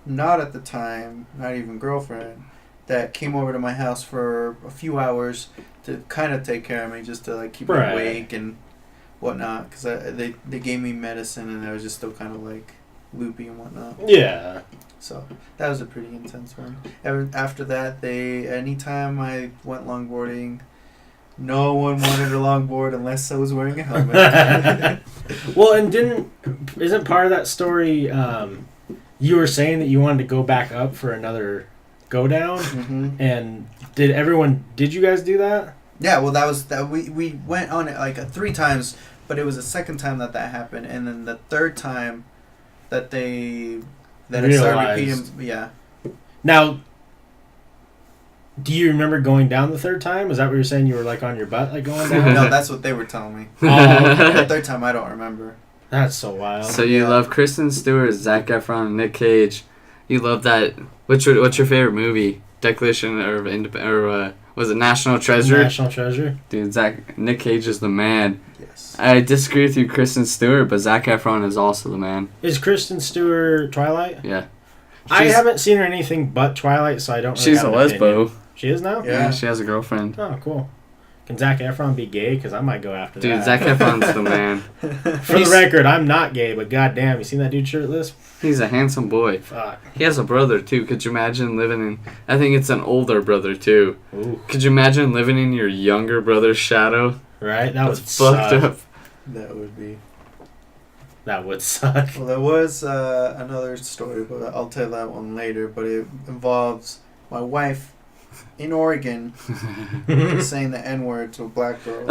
not at the time, not even girlfriend, that came over to my house for a few hours to kind of take care of me, just to like keep me awake and whatnot, because they gave me medicine and I was just still kind of like loopy and whatnot. Yeah. So that was a pretty intense one. After that, anytime I went longboarding, no one wanted a longboard unless I was wearing a helmet. Well, and isn't part of that story, you were saying that you wanted to go back up for another go down? Mm-hmm. And did you guys do that? Yeah, well, that was that. We went on it like 3 times, but it was the second time that happened, and then the third time that I started repeating. Yeah. Now, do you remember going down the third time? Is that what you're saying? You were like on your butt, like going down? No, that's what they were telling me. Oh, The third time, I don't remember. that's so wild. So you love Kristen Stewart, Zac Efron, and Nick Cage. You love that. What's your favorite movie? Declaration was it National Treasure? National Treasure. Dude, Nick Cage is the man. Yes. I disagree with you, Kristen Stewart, but Zac Efron is also the man. Is Kristen Stewart Twilight? Yeah. I haven't seen her in anything but Twilight, so I don't really She's have a an lesbo. opinion. She is now? Yeah, she has a girlfriend. Oh, cool. Can Zac Efron be gay? Because I might go after that. Dude, Zac Efron's the man. For the record, I'm not gay, but goddamn, you seen that dude shirtless? He's a handsome boy. Fuck. He has a brother, too. Could you imagine living in... I think it's an older brother, too. Ooh. Could you imagine living in your younger brother's shadow? Right? That would That's suck. fucked up. That would be. That would suck. Well, there was another story, but I'll tell that one later. But it involves my wife in Oregon saying the N-word to a black girl.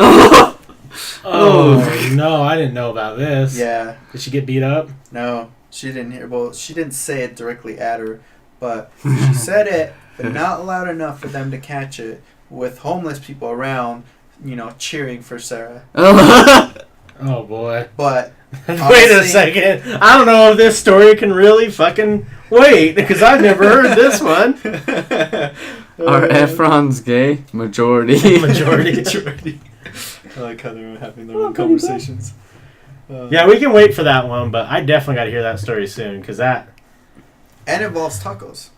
Oh, no, I didn't know about this. Yeah. Did she get beat up? No, she didn't hear. Well, she didn't say it directly at her, but she said it, but not loud enough for them to catch it. With homeless people around, cheering for Sarah. Oh, boy. But Wait a second. I don't know if this story can really fucking wait, because I've never heard this one. Are Efrons gay? Majority. Majority. I like how they're having their own conversations. Yeah, we can wait for that one, but I definitely got to hear that story soon, because that... And it involves tacos.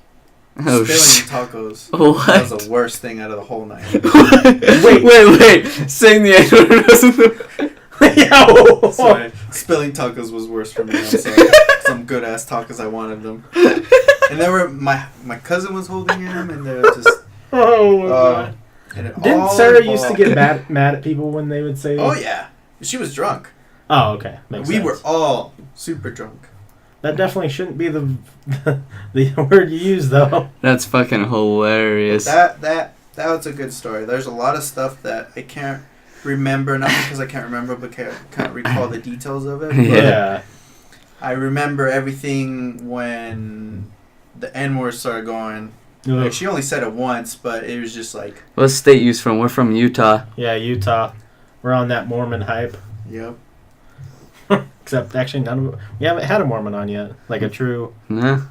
Oh, Spilling tacos. What? That was the worst thing out of the whole night. Wait. Saying the N-word wasn't the... Yo! Sorry. Spilling tacos was worse for me. I'm sorry. Some good ass tacos, I wanted them. And they were... My cousin was holding them, and they were just... Oh, my God. Didn't Sarah used to get mad at people when they would say... Oh, yeah. She was drunk. Oh, okay. Makes we sense. were all super drunk. That definitely shouldn't be the word you use, though. That's fucking hilarious. That was a good story. There's a lot of stuff that I can't remember, not because I can't remember, but can't recall the details of it. Yeah. I remember everything when the N-word started going. Like, she only said it once, but it was just like... What state you from? We're from Utah. Yeah, Utah. We're on that Mormon hype. Yep. Except, actually, we haven't had a Mormon on yet. Like a true... Nah.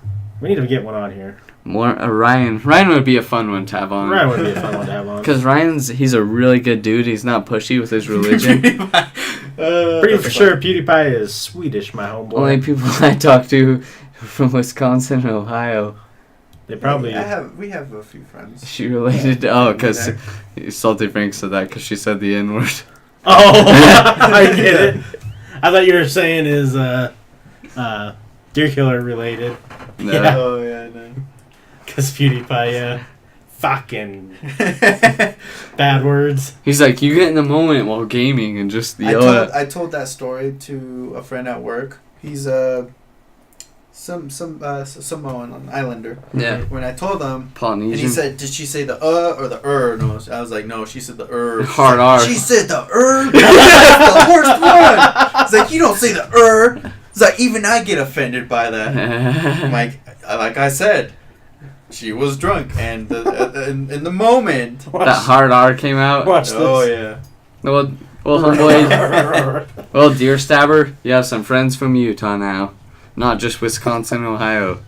We need to get one on here. Ryan would be a fun one to have on. Ryan would be a fun one to have on. Because he's a really good dude. He's not pushy with his religion. Pretty for sure PewDiePie is Swedish, my homeboy. Only people I talk to from Wisconsin and Ohio. They probably... We have a few friends. She related to... because Salty Frank said that because she said the N-word. Oh! I get it. I thought you were saying is Deer Killer related. No. Yeah. Oh, yeah, no. Because PewDiePie, yeah. Fucking bad words. He's like, you get in the moment while gaming and just yell at... I told that story to a friend at work. He's some Samoan Islander. Yeah. When I told him, Polynesian. and he said, "Did she say the or the No, I was like, "No, she said the Hard R. She said the That's the worst one. It's like, you don't say the It's like, even I get offended by that. Like I said, she was drunk, and in the moment, that hard R came out. Watch this. Oh yeah. Well, homeboy. Well, Deer Stabber, you have some friends from Utah now. Not just Wisconsin, Ohio.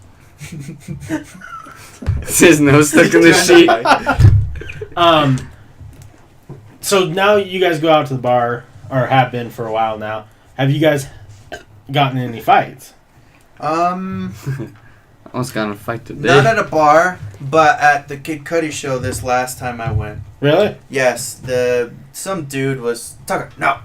This is no stuck in the sheet. So now you guys go out to the bar, or have been for a while now. Have you guys gotten in any fights? Almost got in a fight today. Not at a bar, but at the Kid Cudi show this last time I went. Really? Yes, some dude was Tucker. No,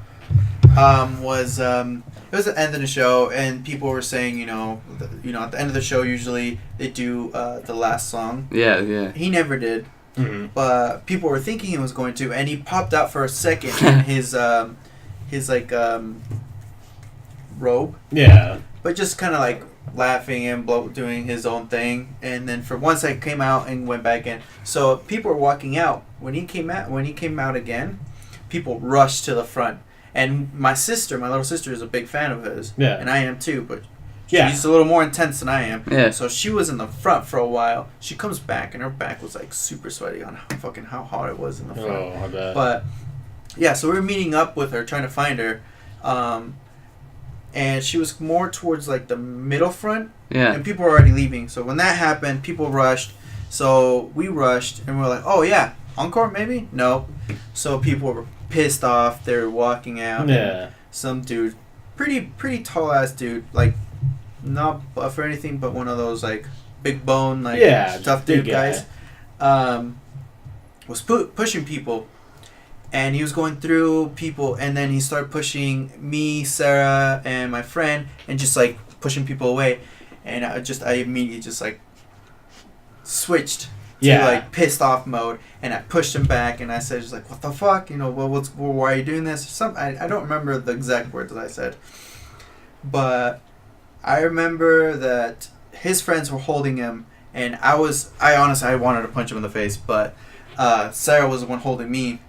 it was the end of the show, and people were saying, at the end of the show usually they do the last song. Yeah. He never did, but people were thinking he was going to, and he popped out for a second in his robe. Yeah. But just kind of like laughing and doing his own thing, and then for one second came out and went back in. So people were walking out when he came out again. People rushed to the front, and my little sister, is a big fan of his. Yeah, and I am too, but she's a little more intense than I am. Yeah. So she was in the front for a while. She comes back, and her back was like super sweaty on how hot it was in the front. Oh, I bet. But yeah, so we were meeting up with her, trying to find her. And she was more towards like the middle front. Yeah. And people were already leaving. So when that happened, people rushed. So we rushed, and we're like, oh yeah, encore maybe? No. So people were pissed off. They were walking out. Yeah. Some dude, pretty tall ass dude, like not buff or anything, but one of those like big bone, like tough dude guys. Was pushing people. And he was going through people, and then he started pushing me, Sarah, and my friend, and just like pushing people away. And I immediately just like switched to like pissed off mode, and I pushed him back, and I said, just like, what the fuck, why are you doing this? I don't remember the exact words that I said, but I remember that his friends were holding him, and I honestly wanted to punch him in the face, but Sarah was the one holding me.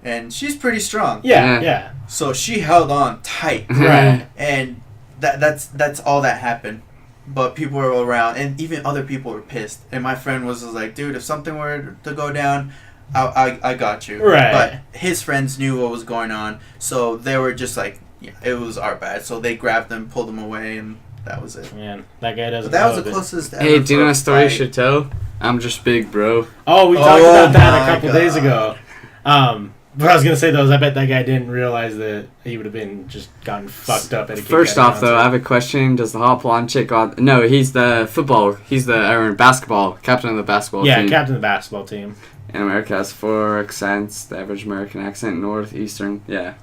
And she's pretty strong. Yeah. So she held on tight. Right. And that's all that happened. But people were around, and even other people were pissed. And my friend was like, dude, if something were to go down, I got you. Right. But his friends knew what was going on, so they were just like, Yeah, it was our bad. So they grabbed them, pulled them away, and that was it. Man, that guy doesn't. But that was know the closest. Hey, ever do you for know a a story you fight. should tell? I'm just big, bro. Oh, we talked about that a my couple God. days ago. What I was gonna say though is I bet that guy didn't realize that he would have been just gotten fucked up at a First off, though, I have a question. Does the hot blonde chick on... No, he's the football. He's the basketball. Captain of the basketball team. captain of the basketball team. And America has 4 accents. The average American accent, northeastern. Yeah.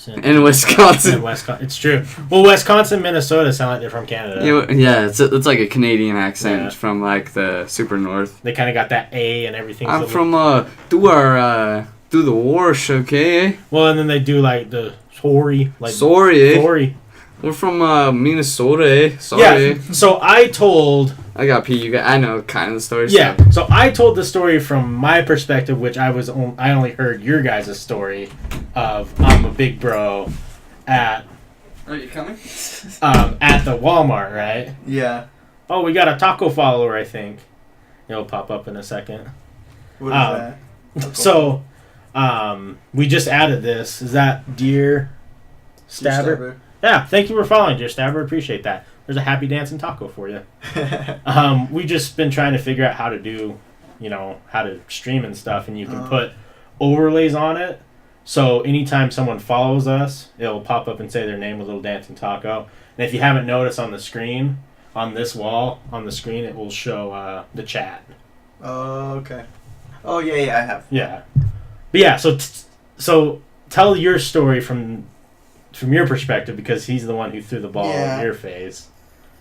In In Wisconsin. It's true. Well, Wisconsin, Minnesota sound like they're from Canada. Yeah, it's like a Canadian accent Yeah. from like the super north. They kind of got that A and everything. I'm from do the wash, okay? Well, and then they do like the sorry, like Sorry, eh? sorry. We're from Minnesota, eh? Sorry. Yeah. So I told. I got P. You got. I know kind of the story. Yeah. So. So I told the story from my perspective, which I only heard your guys' story of I'm a big bro at Are you coming? at the Walmart, right? Yeah. Oh, we got a taco follower, I think. It'll pop up in a second. What is that? So, we just added this. Is that Deer Stabber? Yeah, thank you for following, Deer Stabber. Appreciate that. There's a happy dancing taco for you. We just been trying to figure out how to do, how to stream and stuff, and you can put overlays on it. So anytime someone follows us, it'll pop up and say their name with a little dancing taco. And if you haven't noticed on the screen, on this wall, on the screen, it will show the chat. Oh, okay. Oh, yeah, I have. Yeah. But yeah, so tell your story from your perspective, because he's the one who threw the ball in your face.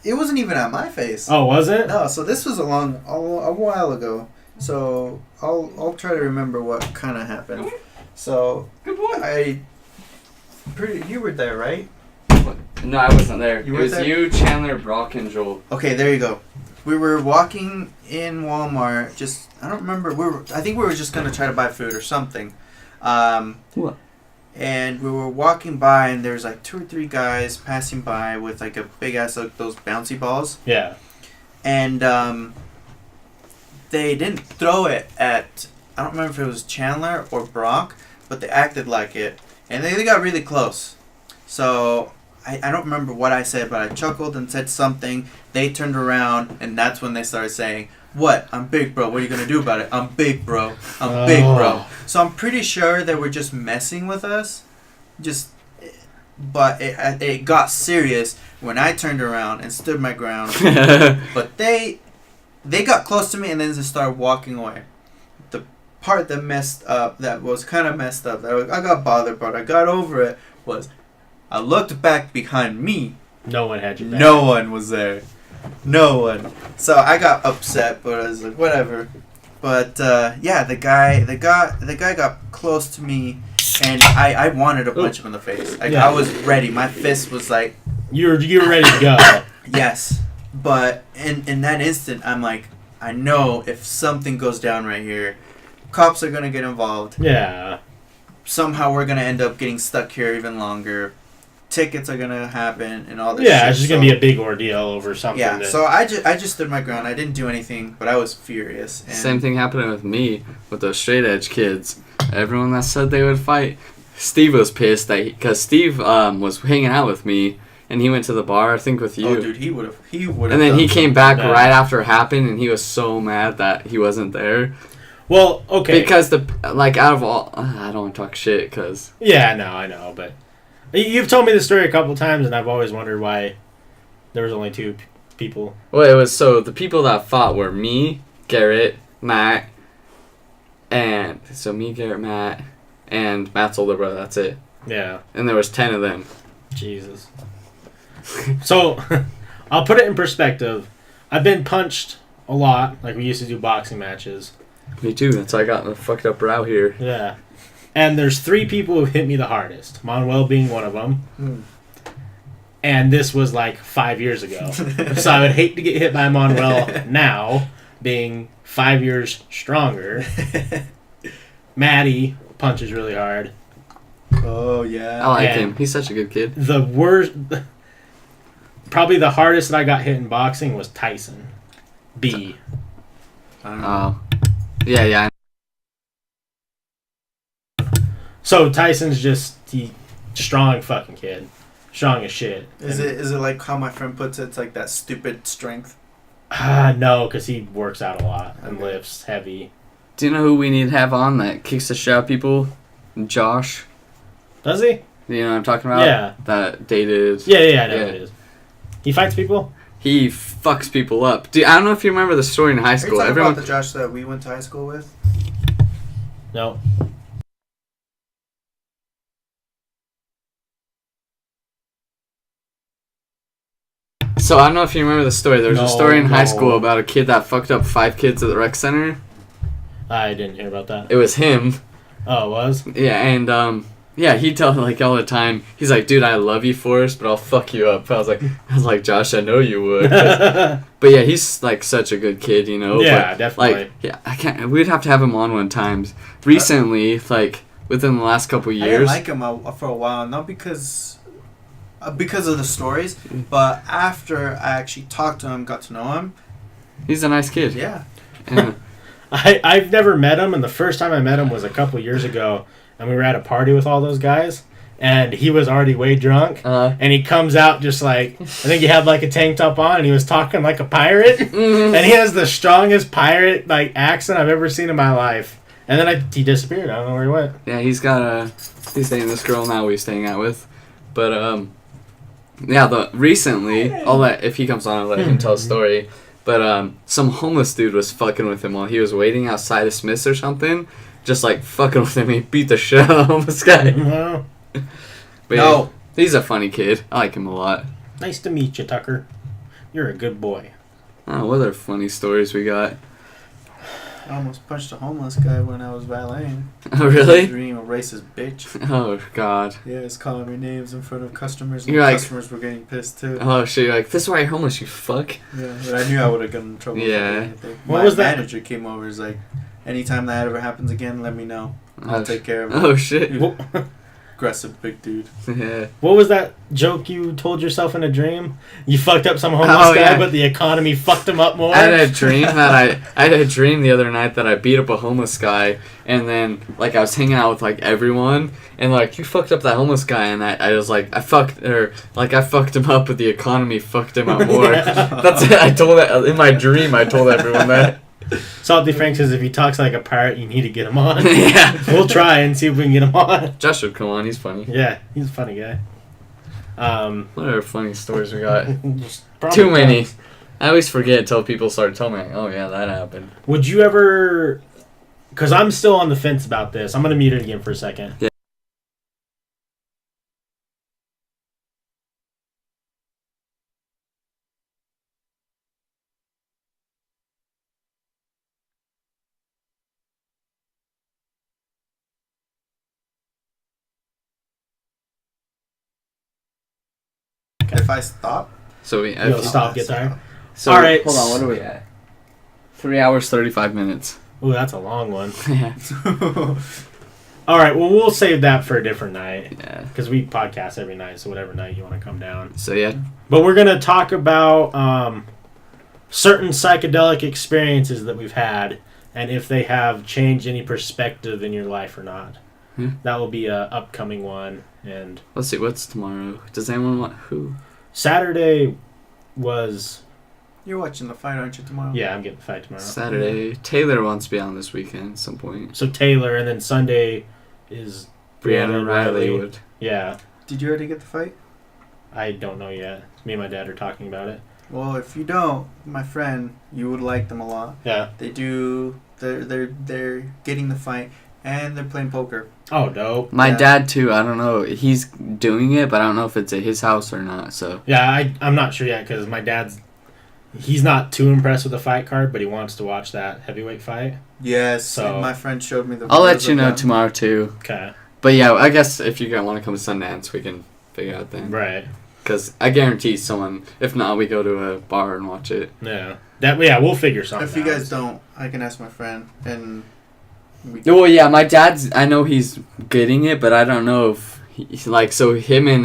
It wasn't even at my face. Oh, was it? No, so this was a while ago. So I'll try to remember what kind of happened. So Good boy. you were there, right? No, I wasn't there. You it were was there? you, Chandler, Brock, and Joel. Okay, there you go. We were walking in Walmart. I don't remember. I think we were just gonna try to buy food or something. What? And we were walking by, and there's like 2 or 3 guys passing by with like a big ass like those bouncy balls. Yeah. And they didn't throw it at. I don't remember if it was Chandler or Brock, but they acted like it, and they got really close. So I don't remember what I said, but I chuckled and said something. They turned around, and that's when they started saying, "What? I'm big, bro. What are you gonna do about it? I'm big, bro. I'm big, bro." So I'm pretty sure they were just messing with us, but it got serious when I turned around and stood my ground. But they got close to me and then just started walking away. The part that was kind of messed up, that I got bothered, but I got over it, was I looked back behind me. No one had your back. No one was there. No one. So I got upset, but I was like, whatever. But yeah, the guy got close to me, and I wanted to punch him in the face. I was ready. My fist was like, you're ready to go. yes. But in that instant, I'm like, I know if something goes down right here, cops are gonna get involved. Yeah. Somehow we're gonna end up getting stuck here even longer. Tickets are gonna happen and all this. Yeah, shit. it's just gonna be a big ordeal over something. Yeah. So I just stood my ground. I didn't do anything, but I was furious. And Same thing happened with me with those straight edge kids. Everyone that said they would fight, Steve was pissed because Steve was hanging out with me. And he went to the bar, I think, with you. Oh, dude, he would have. And then he came back right after it happened, and he was so mad that he wasn't there. Well, okay. Because out of all, I don't want to talk shit, cause. Yeah, no, I know, but you've told me this story a couple times, and I've always wondered why there was only 2 people. Well, it was the people that fought were me, Garrett, Matt, and me, Garrett, Matt, and Matt's older brother. That's it. Yeah. And there was 10 of them. Jesus. So, I'll put it in perspective. I've been punched a lot, like we used to do boxing matches. Me too. That's why I got a fucked up brow here. Yeah. And there's 3 people who hit me the hardest. Manuel being one of them. And this was like 5 years ago. So I would hate to get hit by Manuel now, being 5 years stronger. Maddie punches really hard. Oh, yeah. I like And him. He's such a good kid. The worst... Probably the hardest that I got hit in boxing was Tyson. B. Oh. Yeah. So Tyson's just strong fucking kid. strong as shit. Is it like how my friend puts it? It's like that stupid strength. No, because he works out a lot and lifts heavy. Do you know who we need to have on that kicks the shit out of people? Josh. Does he? You know what I'm talking about? Yeah. That dated. Yeah, I know who it is. He fights people? He fucks people up. Dude, I don't know if you remember the story in high school. Are you talking about the Josh that we went to high school with? No. So I don't know if you remember the story. There was a story in high No. school about a kid that fucked up 5 kids at the rec center. I didn't hear about that. It was him. Oh, it was? Yeah, and yeah, he'd tell like all the time. He's like, "Dude, I love you, Forrest, but I'll fuck you up." I was like, "Josh, I know you would." But yeah, he's like such a good kid, you know. Yeah, but, definitely. Like, yeah, I can't. We'd have to have him on one time. Recently, like within the last couple I years. didn't like him for a while, not because of the stories, but after I actually talked to him, got to know him. He's a nice kid. Yeah. And, I've never met him, and the first time I met him was a couple years ago, and we were at a party with all those guys, and he was already way drunk, and he comes out just like, I think he had like a tank top on, and he was talking like a pirate, and he has the strongest pirate like accent I've ever seen in my life. And then he disappeared. I don't know where he went. yeah, he's dating this girl now he's staying out with, but yeah, recently I'll let if he comes on I'll let him tell a story. But some homeless dude was fucking with him while he was waiting outside of Smith's or something. Just like fucking with him. He beat the shit out of the homeless guy. Well, But No. yeah, he's a funny kid. I like him a lot. nice to meet you, Tucker. You're a good boy. Oh, what other funny stories we got? I almost punched a homeless guy when I was valeting. Oh, really? Being a racist bitch. Oh, God. Yeah, he's calling me names in front of customers, and You're like- customers were getting pissed too. Oh, shit, you're like, this is why you're homeless, you fuck. Yeah, but I knew I would have gotten in trouble. Yeah. For anything. What My was that? manager came over. He's like, anytime that ever happens again, let me know. I'll Oh, take care of it. Oh, shit. What, Aggressive big dude. Yeah. what was that joke you told yourself in a dream? You fucked up some homeless Oh, guy, yeah. but the economy fucked him up more? I had a dream that I had a dream the other night that I beat up a homeless guy, and then like I was hanging out with like everyone, and like you fucked up that homeless guy, and I was like I fucked him up, but the economy fucked him up more. That's it. I told that in my dream. I told everyone that. Salty Frank says if he talks like a pirate, you need to get him on. Yeah. We'll try and see if we can get him on. Josh should come on. He's funny. Yeah, he's a funny guy. What are funny stories we got? Just probably Too many. tons. I always forget until people start telling me. Oh yeah, that happened. Would you ever... Because I'm still on the fence about this. I'm going to mute it again for a second. Yeah. If I stop, So we. You'll stop, get tired. So, All right. Hold on. What are we at? 3 hours 35 minutes. Ooh, that's a long one. Yeah. All right, well, we'll save that for a different night. Yeah. Because we podcast every night, so whatever night you want to come down. So yeah. But we're going to talk about certain psychedelic experiences that we've had and if they have changed any perspective in your life or not. Hmm. That will be a upcoming one. And Let's see. What's tomorrow? Does anyone want who? Saturday was... you're watching the fight, aren't you, tomorrow? Yeah, I'm getting the fight tomorrow. Saturday. Taylor wants to be on this weekend at some point. So Taylor, and then Sunday is Brianna Riley would. Yeah, Did you already get the fight? I don't know yet. Me and my dad are talking about it. Well, if you don't, my friend, you would like them a lot. Yeah. They do. They're getting the fight, and they're playing poker. Oh, dope. My Yeah. dad too. I don't know. He's doing it, but I don't know if it's at his house or not. So Yeah, I'm not sure yet because my dad's... He's not too impressed with the fight card, but he wants to watch that heavyweight fight. Yes. So- and my friend showed me the. I'll let videos you of know them. tomorrow too. Okay. But yeah, I guess if you want to come to Sundance, we can figure out then. Right. Because I guarantee someone. If not, we go to a bar and watch it. Yeah. Yeah, we'll figure something If you out. guys don't, I can ask my friend, and we. Well, yeah, my dad's. I know he's getting it, but I don't know if like so. Him and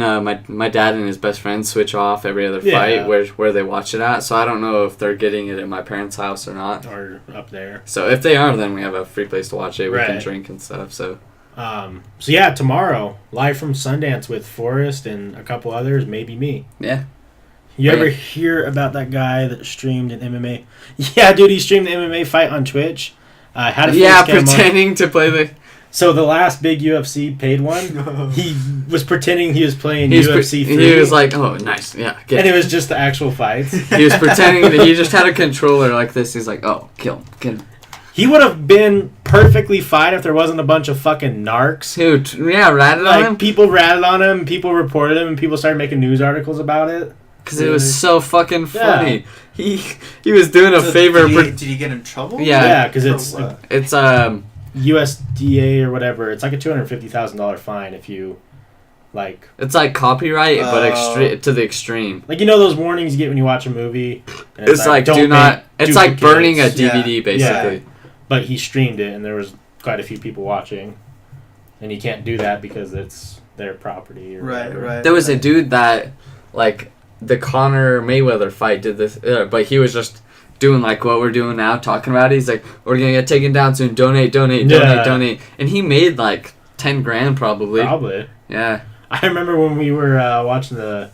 my dad and his best friend switch off every other Yeah. fight where they watch it at. So I don't know if they're getting it at my parents' house or not. Or up there. So if they are, then we have a free place to watch it. We can Right. drink and stuff. So So yeah, tomorrow, live from Sundance with Forrest and a couple others, maybe me. Yeah. You ever hear about that guy that streamed an MMA? Yeah, dude, he streamed the MMA fight on Twitch. Had a pretending to play the... So the last big UFC paid one, he was pretending he was playing UFC 3. He was like, oh, nice, yeah. And it was just the actual fights. He was pretending that he just had a controller like this. He's like, oh, kill him. He would have been perfectly fine if there wasn't a bunch of fucking narcs. Dude, yeah, ratted on him. People ratted on him, people reported him, and people started making news articles about it. Because it was so fucking funny. Yeah. He was doing a favor. Did he get in trouble? Yeah, because it's USDA or whatever. It's like a $250,000 fine if you like. It's like copyright, but to the extreme. Like, you know those warnings you get when you watch a movie. And it's like do not. It's like burning a DVD basically. Yeah. But he streamed it, and there was quite a few people watching, and you can't do that because it's their property. Or right. There was a dude that like the Conor Mayweather fight did this, but he was just doing like what we're doing now, talking about it. He's like, we're gonna get taken down soon. Donate, and he made like $10,000 probably. Yeah. I remember when we were watching the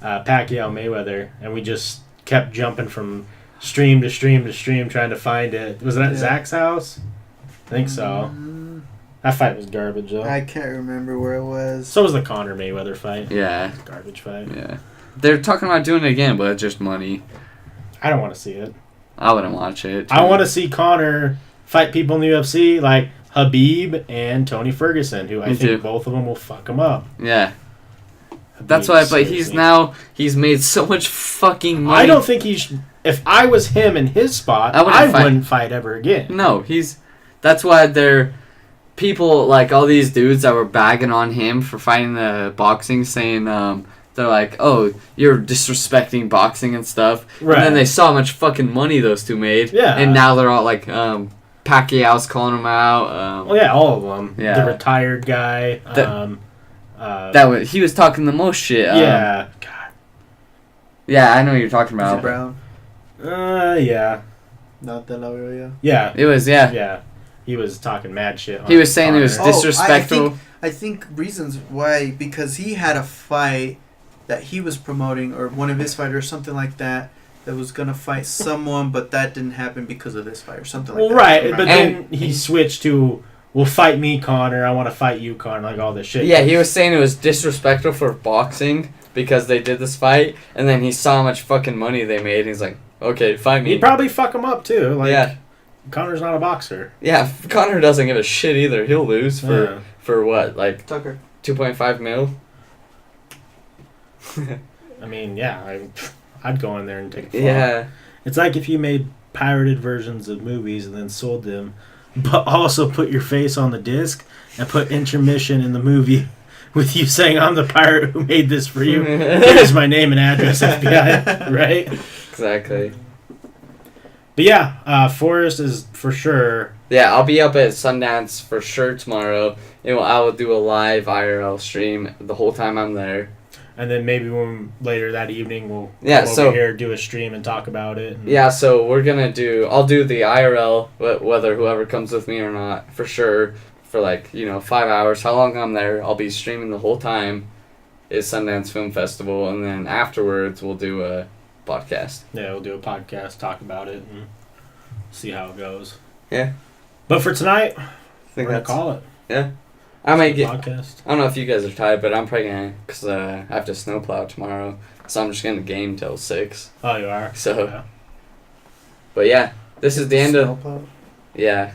Pacquiao Mayweather, and we just kept jumping from stream to stream to stream trying to find it. Was it at Zach's house? I think so. That fight was garbage though. I can't remember where it was. So was the Conor Mayweather fight. Yeah. Garbage fight. Yeah. They're talking about doing it again, but it's just money. I don't want to see it. I wouldn't watch it. I want to see Conor fight people in the UFC like Habib and Tony Ferguson, who I think both of them will fuck him up. Yeah. That's why, but he's made so much fucking money. I don't think if I was him in his spot, I wouldn't fight ever again. No, that's why they're people like all these dudes that were bagging on him for fighting the boxing, saying they're like, oh, you're disrespecting boxing and stuff. Right. And then they saw how much fucking money those two made. Yeah. And now they're all like, Pacquiao's calling them out. Well, yeah, all of them. Yeah. The retired guy. He was talking the most shit. Yeah. God. Yeah, I know what you're talking about. Is it Brown? Yeah. Not De La Hoya? Yeah. It was, yeah. Yeah. He was talking mad shit. He was saying it was disrespectful. I think reasons why, because he had a fight that he was promoting, or one of his fighters, something like that was going to fight someone, but that didn't happen because of this fight, or something like that. Right, but then he switched to, well, fight me, Conor, I want to fight you, Conor, like all this shit. Yeah, he was saying it was disrespectful for boxing because they did this fight, and then he saw how much fucking money they made, and he's like, okay, fight me. He'd probably fuck him up, too. Like, yeah. Conor's not a boxer. Yeah, Conor doesn't give a shit either. He'll lose for what, like Tucker. 2.5 mil? I mean, yeah, I'd go in there and take a flop. Yeah. It's like if you made pirated versions of movies and then sold them, but also put your face on the disc and put intermission in the movie with you saying, I'm the pirate who made this for you. Here's my name and address, FBI. Right? Exactly. But yeah, Forrest is for sure. Yeah, I'll be up at Sundance for sure tomorrow. And I will do a live IRL stream the whole time I'm there. And then maybe later that evening we'll come over here, do a stream and talk about it. Yeah, so I'll do the IRL, whether whoever comes with me or not, for sure, for 5 hours. How long I'm there, I'll be streaming the whole time. Is Sundance Film Festival, and then afterwards we'll do a podcast. Yeah, we'll do a podcast, talk about it, and see how it goes. Yeah. But for tonight, we're going to call it. Yeah. I might get. Podcast. I don't know if you guys are tired, but I'm probably gonna, because I have to snowplow tomorrow, so I'm just gonna game till 6. Oh, you are. So. Yeah. But yeah, this is the end of. Snowplow? Yeah.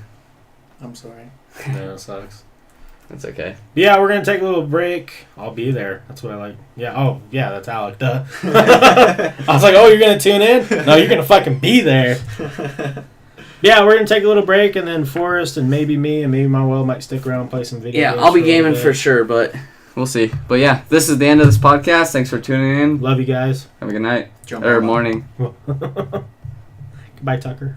I'm sorry. Yeah, that sucks. That's okay. Yeah, we're gonna take a little break. I'll be there. That's what I like. Yeah. Oh, yeah. That's Alec. Duh. I was like, oh, you're gonna tune in? No, you're gonna fucking be there. Yeah, we're going to take a little break, and then Forrest and maybe me and maybe Manuel might stick around and play some video games. Yeah, I'll be gaming for sure, but we'll see. But yeah, this is the end of this podcast. Thanks for tuning in. Love you guys. Have a good night. Or morning. Goodbye, Tucker.